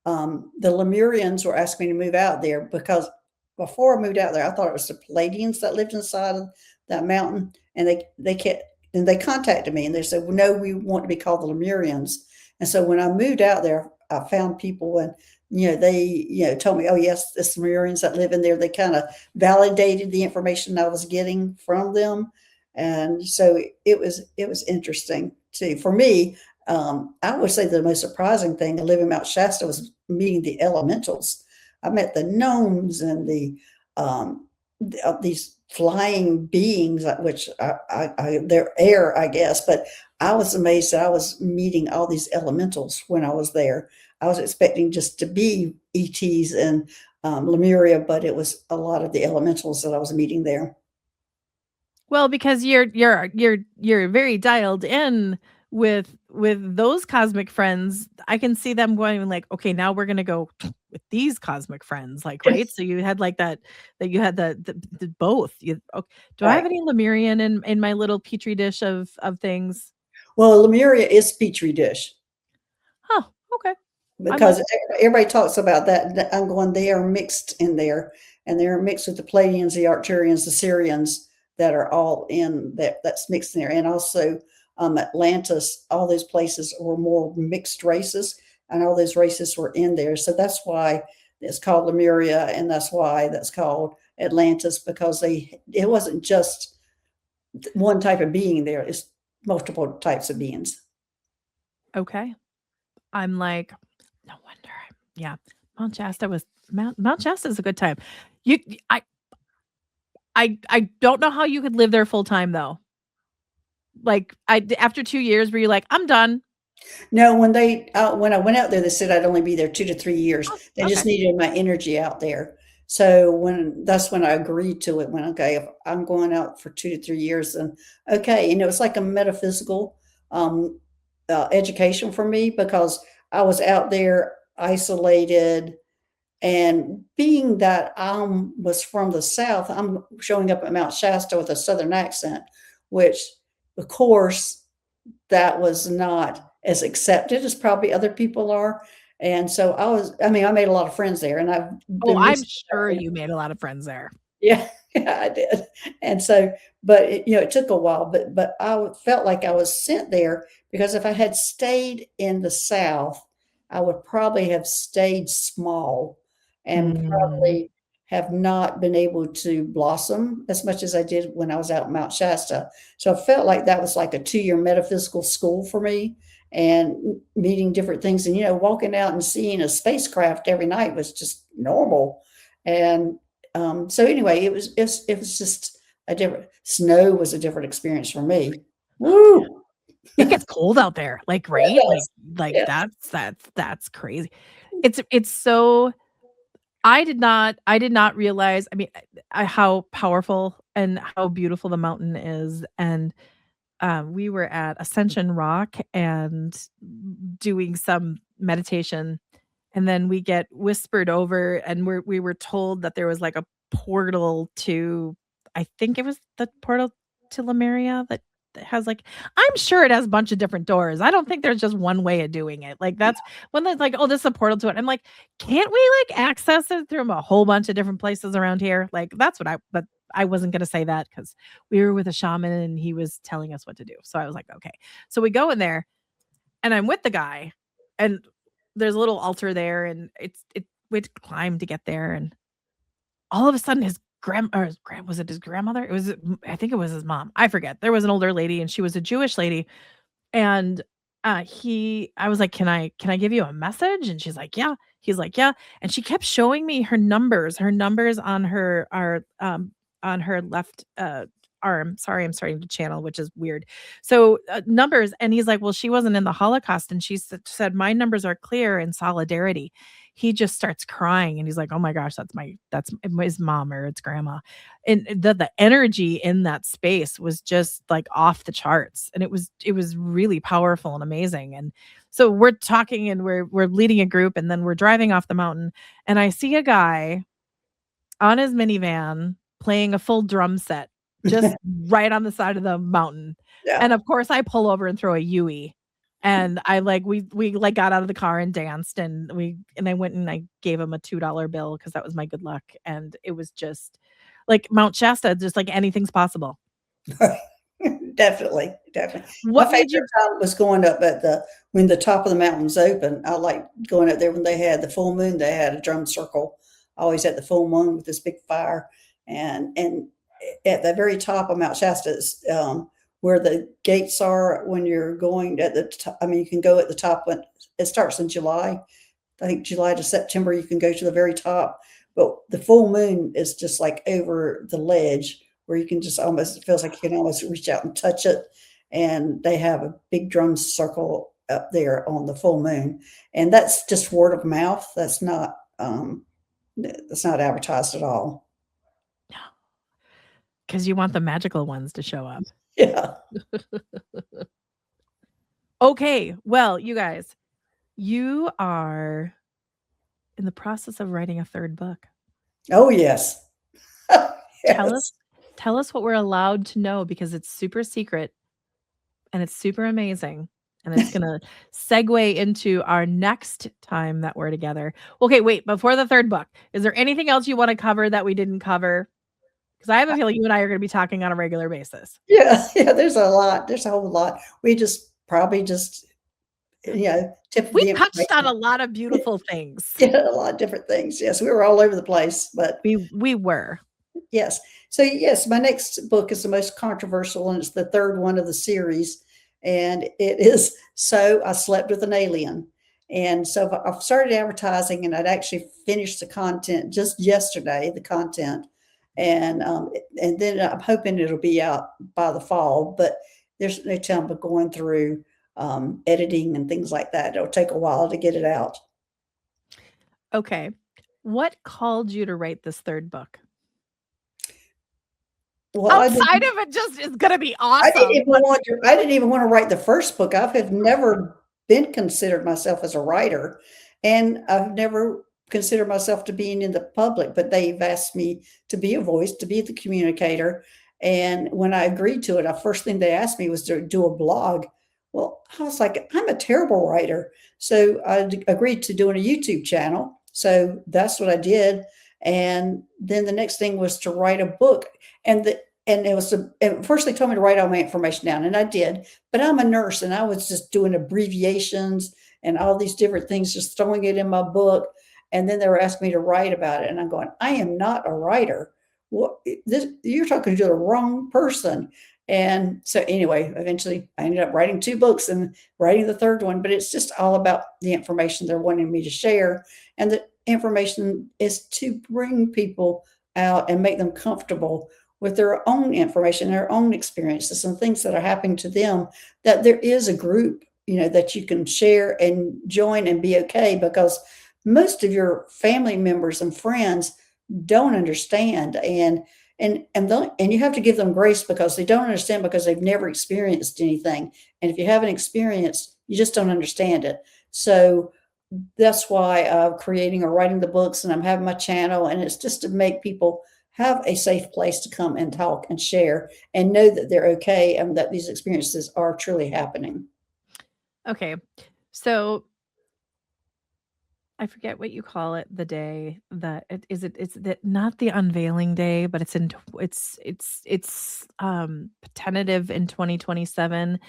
the Lemurians were asking me to move out there because before I moved out there, I thought it was the Palladians that lived inside of that mountain, and they contacted me and they said, well, no, we want to be called the Lemurians. And so when I moved out there, I found people and they told me, oh yes, it's the Lemurians that live in there. They kind of validated the information I was getting from them, and so it was interesting too for me. I would say the most surprising thing of living Mount Shasta was meeting the elementals. I met the gnomes and these flying beings, which they're air, I guess. But I was amazed that I was meeting all these elementals when I was there. I was expecting just to be ETs and Lemuria, but it was a lot of the elementals that I was meeting there. Well, because you're very dialed in with those cosmic friends. I can see them going like, "Okay, now we're gonna go with these cosmic friends," like, right? So you had like that you had the both. Do I have Right. any Lemurian in my little petri dish of things? Well, Lemuria is petri dish. Huh, okay. I Because might everybody talks about that. I'm going, they are mixed in there, and they're mixed with the Pleiadians, the Arcturians, the Syrians that are all in that's mixed in there. And also Atlantis, all those places were more mixed races, and all those races were in there. So that's why it's called Lemuria, and that's why that's called Atlantis, because it wasn't just one type of being there, it's multiple types of beings. okay. I'm like, "No wonder." Yeah. Mount Shasta is a good time. You I don't know how you could live there full time though. Like, after 2 years were you like, "I'm done." No, when I went out there, they said I'd only be there 2 to 3 years. Oh, They just okay. needed my energy out there. So that's when I agreed to it, when, okay, if I'm going out for 2 to 3 years, then okay. And it was like a metaphysical, um, education for me because I was out there isolated, and being that was from the South, I'm showing up at Mount Shasta with a Southern accent, which, of course, that was not as accepted as probably other people are. And so I mean, I made a lot of friends there, and I've Oh, been I'm recently sure you made a lot of friends there. yeah, yeah, I did. And so, but it took a while, but felt like I was sent there because if I had stayed in the South, I would probably have stayed small and Mm. probably have not been able to blossom as much as I did when I was out in Mount Shasta. So I felt like that was like a 2-year metaphysical school for me and meeting different things. And, walking out and seeing a spacecraft every night was just normal. And so anyway, it was just a different snow was a different experience for me. Woo! It gets cold out there, like, It right? does. Like, Yes. that's crazy. It's so I did not realize, I mean, how powerful and how beautiful the mountain is, and, we were at Ascension Rock and doing some meditation, and then we get whispered over, and we were told that there was, like, a portal to, I think it was the portal to Lemuria that has, like, I'm sure it has a bunch of different doors. I don't think there's just one way of doing it. Like, that's when they're like, "Oh, this is a portal to it." I'm like, "Can't we, like, access it through a whole bunch of different places around here?" Like, that's what but I wasn't gonna say that because we were with a shaman and he was telling us what to do. So I was like, "Okay." So we go in there and I'm with the guy, and there's a little altar there, and we had to climb to get there, and all of a sudden his was it his grandmother? It was I think it was his mom. I forget. There was an older lady, and she was a Jewish lady, and, I was like, "Can I give you a message?" And she's like, "Yeah." He's like, "Yeah." And she kept showing me her numbers on her left, arm. Sorry, I'm starting to channel, which is weird. So, numbers, and he's like, "Well, she wasn't in the Holocaust," and she said, "My numbers are clear in solidarity." He just starts crying, and he's like, "Oh my gosh, that's his mom or its grandma." And the energy in that space was just, like, off the charts, and it was really powerful and amazing. And so we're talking, and we're leading a group, and then we're driving off the mountain, and I see a guy on his minivan playing a full drum set just right on the side of the mountain. Yeah. And of course, I pull over and throw a Yui. And I like we like got out of the car and danced, and I went and I gave him a $2 bill because that was my good luck. And it was just like Mount Shasta, just like anything's possible. Definitely, definitely. My What favorite made you time was going up at the when the top of the mountain's open. I like going up there when they had the full moon, they had a drum circle, always at the full moon with this big fire. And at the very top of Mount Shasta is, where the gates are when you're going at the to I mean, you can go at the top when it starts in July. I think July to September, you can go to the very top, but the full moon is just like over the ledge where you can just almost, it feels like you can almost reach out and touch it. And they have a big drum circle up there on the full moon. And that's just word of mouth. That's not advertised at all. 'Cause you want the magical ones to show up. Yeah. Okay, well, you guys, you are in the process of writing a 3rd book. Oh, yes. Tell us Yes. tell us what we're allowed to know because it's super secret and it's super amazing, and it's gonna segue into our next time that we're together. Okay, wait, before the 3rd book, is there anything else you wanna cover that we didn't cover? Because I have a feeling you and I are gonna be talking on a regular basis. Yeah. Yeah. There's a lot. There's a whole lot. We just probably just, tip of We the touched on information. a lot of beautiful things. Yeah, a lot of different things. Yes, we were all over the place, but We were. yes. So, yes, my next book is the most controversial, and it's the 3rd one of the series, and it is So I Slept with an Alien. And so I've started advertising, and I'd actually finished the content just yesterday, the content, and then I'm hoping it'll be out by the fall, but there's no telling but going through. editing and things like that. It'll take a while to get it out. Okay. What called you to write this third book? Well, Outside of it just is gonna be I didn't awesome, even but want to write the first book. I have never been considered myself as a writer, and I've never considered myself to being in the public, but they've asked me to be a voice, to be the communicator. And when I agreed to it, the first thing they asked me was to do a blog. Well, I was like, I'm a terrible writer. So agreed to doing a YouTube channel. So that's what I did. And then the next thing was to write a book. And the and it was at first they told me to write all my information down, and I did. But I'm a nurse, and I was just doing abbreviations and all these different things, just throwing it in my book. And then they were asking me to write about it, and I'm going, I am not a writer. What this? You're talking to the wrong person. And so anyway, eventually I ended up writing 2 books and writing the third one. But it's just all about the information they're wanting me to share, and the information is to bring people out and make them comfortable with their own information, their own experiences and things that are happening to them, that there is a group, that you can share and join and be okay, because most of your family members and friends don't understand. And you have to give them grace, because they don't understand, because they've never experienced anything. And if you haven't experienced, you just don't understand it. So that's why I'm creating or writing the books, and I'm having my channel, and it's just to make people have a safe place to come and talk and share and know that they're okay and that these experiences are truly happening. okay. So I forget what you call it, the day that it's that not the unveiling day, but it's tentative in 2027,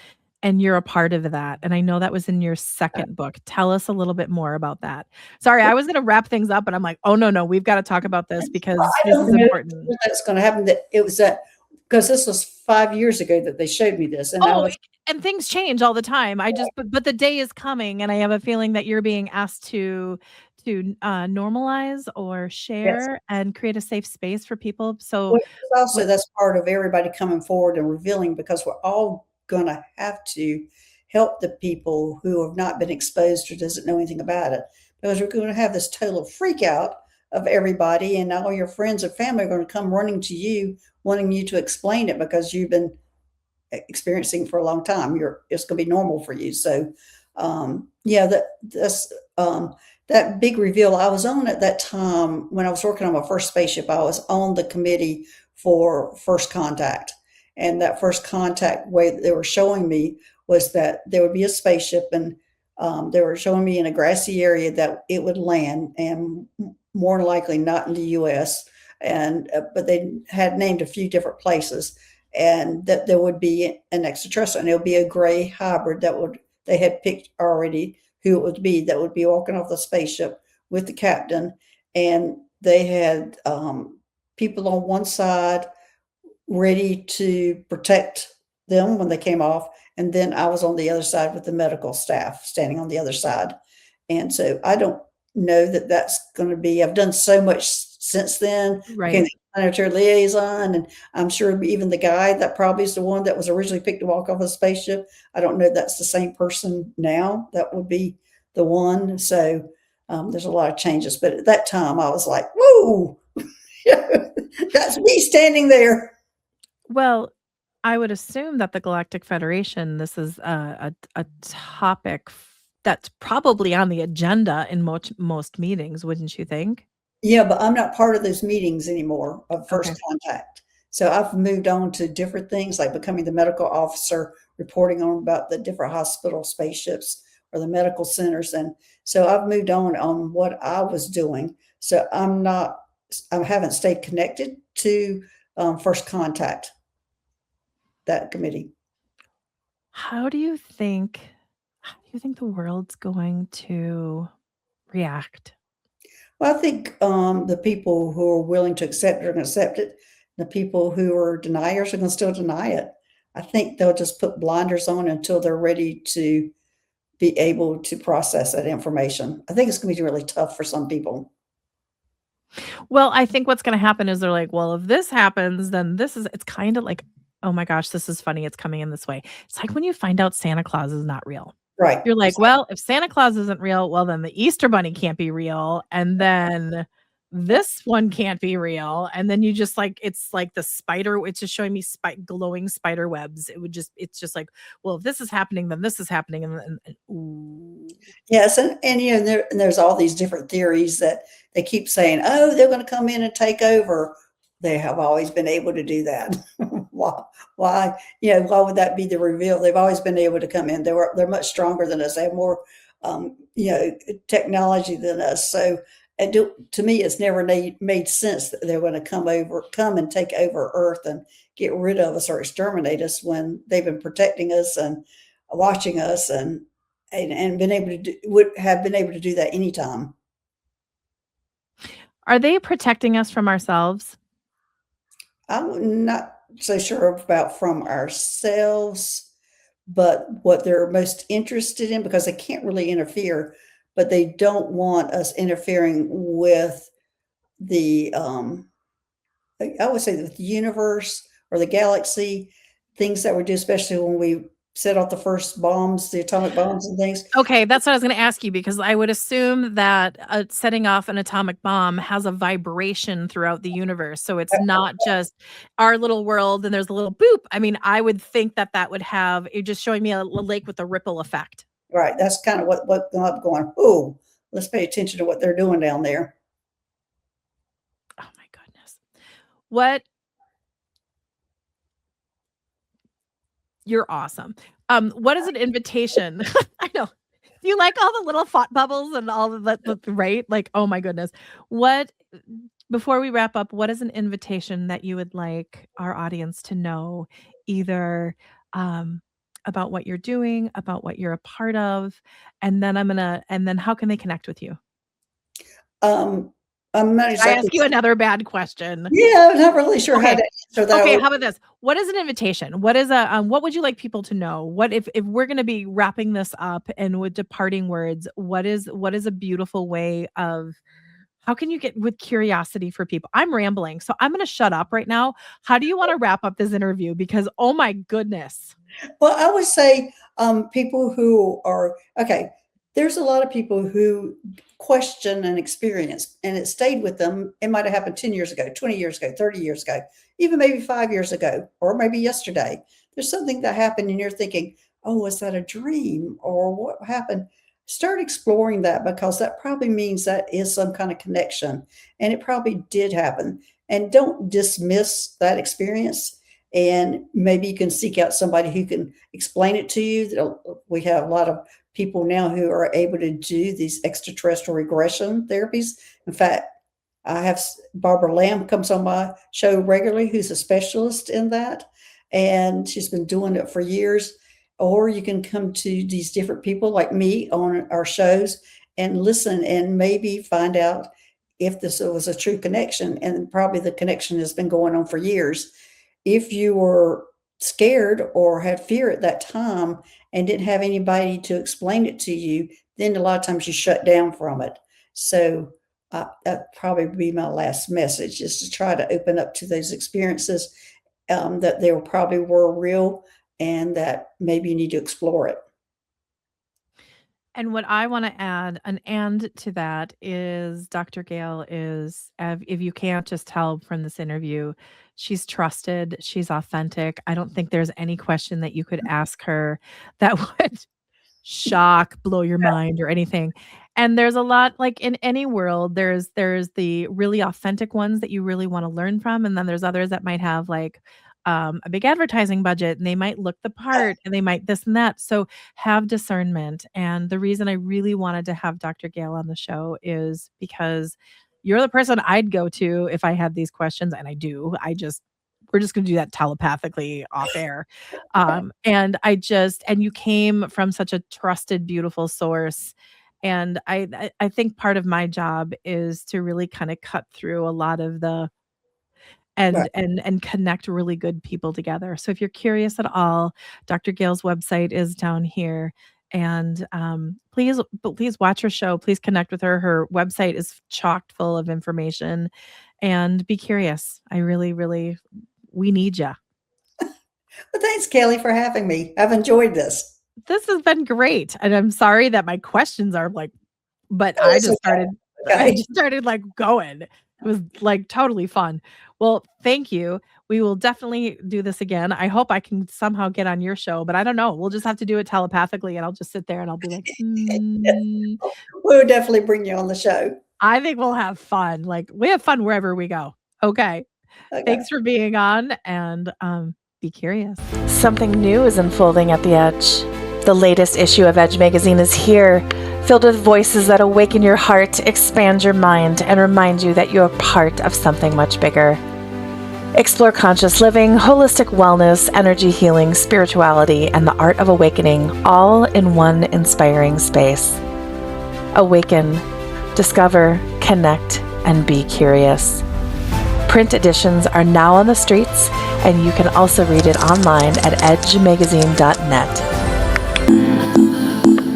and you're a part of that. And I know that was in your Uh, second book. Tell us a little bit more about that. Sorry, I was gonna wrap things up, but I'm like, oh no, we've got to talk about this because I this don't is know important. when that's going to happen. That it was that, because this was 5 years ago that they showed me this, and I Oh, was and things change all the time. I just but the day is coming, and I have a feeling that you're being asked to normalize or yes. share and create a safe space for people. So Well, it's also what that's part of everybody coming forward and revealing, because we're all gonna have to help the people who have not been exposed or doesn't know anything about it, because we're gonna have this total freak out of everybody, and all your friends and family are gonna come running to you, wanting you to explain it, because you've been experiencing for a long time. It's going to be normal for you. So, yeah, that big reveal I was on at that time when I was working on my first spaceship. I was on the committee for first contact, and that first contact way that they were showing me was that there would be a spaceship, and they were showing me in a grassy area that it would land, and more than likely not in the U.S. And but they had named a few different places, and that there would be an extraterrestrial, and it would be a gray hybrid they had picked already who it would be, that would be walking off the spaceship with the captain. And they had people on one side ready to protect them when they came off, and then I was on the other side with the medical staff standing on the other side. And so I don't know that that's going to be. I've done so much since then. Became right. the planetary liaison, and I'm sure even the guy that probably is the one that was originally picked to walk off a spaceship. I don't know if that's the same person now. That would be the one. So there's a lot of changes, but at that time I was like, "Whoa, that's me standing there." Well, I would assume that the Galactic Federation, this is a topic that's probably on the agenda in most meetings, wouldn't you think? Yeah, but I'm not part of those meetings anymore of first Okay. contact. So I've moved on to different things, like becoming the medical officer, reporting on about the different hospital spaceships or the medical centers. And so I've moved on what I was doing. So I haven't stayed connected to first contact, that committee. How do you think how do you think the world's going to react? Well, I think the people who are willing to accept it are going to accept it. The people who are deniers are going to still deny it. I think they'll just put blinders on until they're ready to be able to process that information. I think it's going to be really tough for some people. Well, I think what's gonna happen is they're like, "Well, if this happens, then this is" it's kinda like oh my gosh, this is funny. It's coming in this way. It's like when you find out Santa Claus is not real. Right. You're like, Exactly. well, if Santa Claus isn't real, well, then the Easter Bunny can't be real. And then this one can't be real. And then you just like, it's like the spider, it's just showing me glowing spider webs. It's just like, well, if this is happening, then this is happening. And ooh. Yes, and there's all these different theories that they keep saying, "Oh, they're going to come in and take over." They have always been able to do that. why? Why? Why would that be the reveal? They've always been able to come in. They're much stronger than us. They have more, technology than us. So, to me, it's never made sense that they're going to come and take over Earth and get rid of us or exterminate us when they've been protecting us and watching us and been able to would have been able to do that anytime. Are they protecting us from ourselves? I'm not so sure about from ourselves, but what they're most interested in, because they can't really interfere, but they don't want us interfering with the I would say with the universe or the galaxy, things that we do, especially when we set off the first bombs, the atomic bombs and things. Okay, that's what I was gonna ask you because I would assume that, setting off an atomic bomb has a vibration throughout the universe, so it's not just our little world and there's a little boop. I mean, I would think that that would have you're just showing me a lake with a ripple effect. Right, that's kind of what I'm going, "Ooh, let's pay attention to what they're doing down there." Oh my goodness. What You're awesome. What is an invitation? I know. You like all the little thought bubbles and all of the right? Like, oh my goodness. What Before we wrap up, what is an invitation that you would like our audience to know either, um, about what you're doing, about what you're a part of, and then how can they connect with you? Um, I'm not Did I exactly ask you another bad question? yeah, I'm not really sure how Okay. to answer that. Okay, how about this? What is an invitation? What would you like people to know? What if we're gonna be wrapping this up and with departing words, what is a beautiful way of how can you get with curiosity for people? I'm rambling, so I'm gonna shut up right now. How do you wanna wrap up this interview? Because, oh my goodness. Well, I would say, people who are okay, there's a lot of people who question an experience, and it stayed with them. It might have happened 10 years ago, 20 years ago, 30 years ago, even maybe 5 years ago, or maybe yesterday. There's something that happened and you're thinking, "Oh, was that a dream, or what happened?" Start exploring that, because that probably means that is some kind of connection, and it probably did happen. And don't dismiss that experience, and maybe you can seek out somebody who can explain it to you. We have a lot of people now who are able to do these extraterrestrial regression therapies. In fact, I have Barbara Lamb comes on my show regularly, who's a specialist in that, and she's been doing it for years. Or you can come to these different people like me on our shows and listen and maybe find out if this was a true connection. And probably the connection has been going on for years. If you were scared or had fear at that time and didn't have anybody to explain it to you, then a lot of times you shut down from it. So that'd probably be my last message, is to try to open up to those experiences, that they probably were real, and that maybe you need to explore it. And what I wanna add an "and" to that is Dr. Gail is, if you can't just tell from this interview, she's trusted, she's authentic. I don't think there's any question that you could ask her that would shock, blow your mind, or anything. And there's a lot like in any world, there's the really authentic ones that you really wanna learn from, and then there's others that might have like, a big advertising budget, and they might look the part, and they might this and that. So have discernment. And the reason I really wanted to have Dr. Gail on the show is because you're the person I'd go to if I had these questions, and I do. We're just gonna do that telepathically off air. And you came from such a trusted, beautiful source. And I think part of my job is to really kind of cut through a lot of the Right. and connect really good people together. So if you're curious at all, Dr. Gail's website is down here. And please watch her show. Please connect with her. Her website is chocked full of information, and be curious. I really, really, we need you. Well, thanks, Kelly, for having me. I've enjoyed this. This has been great. And I'm sorry that my questions are like, but Oh, it's okay. I Okay. just started like going. It was like totally fun. Well, thank you. We will definitely do this again. I hope I can somehow get on your show, but I don't know. We'll just have to do it telepathically and I'll just sit there and I'll be like, We'll definitely bring you on the show. I think we'll have fun. Like we have fun wherever we go. Okay. Okay. Thanks for being on and be curious. Something new is unfolding at the Edge. The latest issue of Edge magazine is here, filled with voices that awaken your heart, expand your mind, and remind you that you're part of something much bigger. Explore conscious living, holistic wellness, energy healing, spirituality, and the art of awakening, all in one inspiring space. Awaken, discover, connect, and be curious. Print editions are now on the streets, and you can also read it online at edgemagazine.net.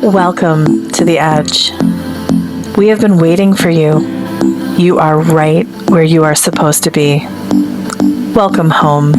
Welcome to the Edge. We have been waiting for you. You are right where you are supposed to be. Welcome home.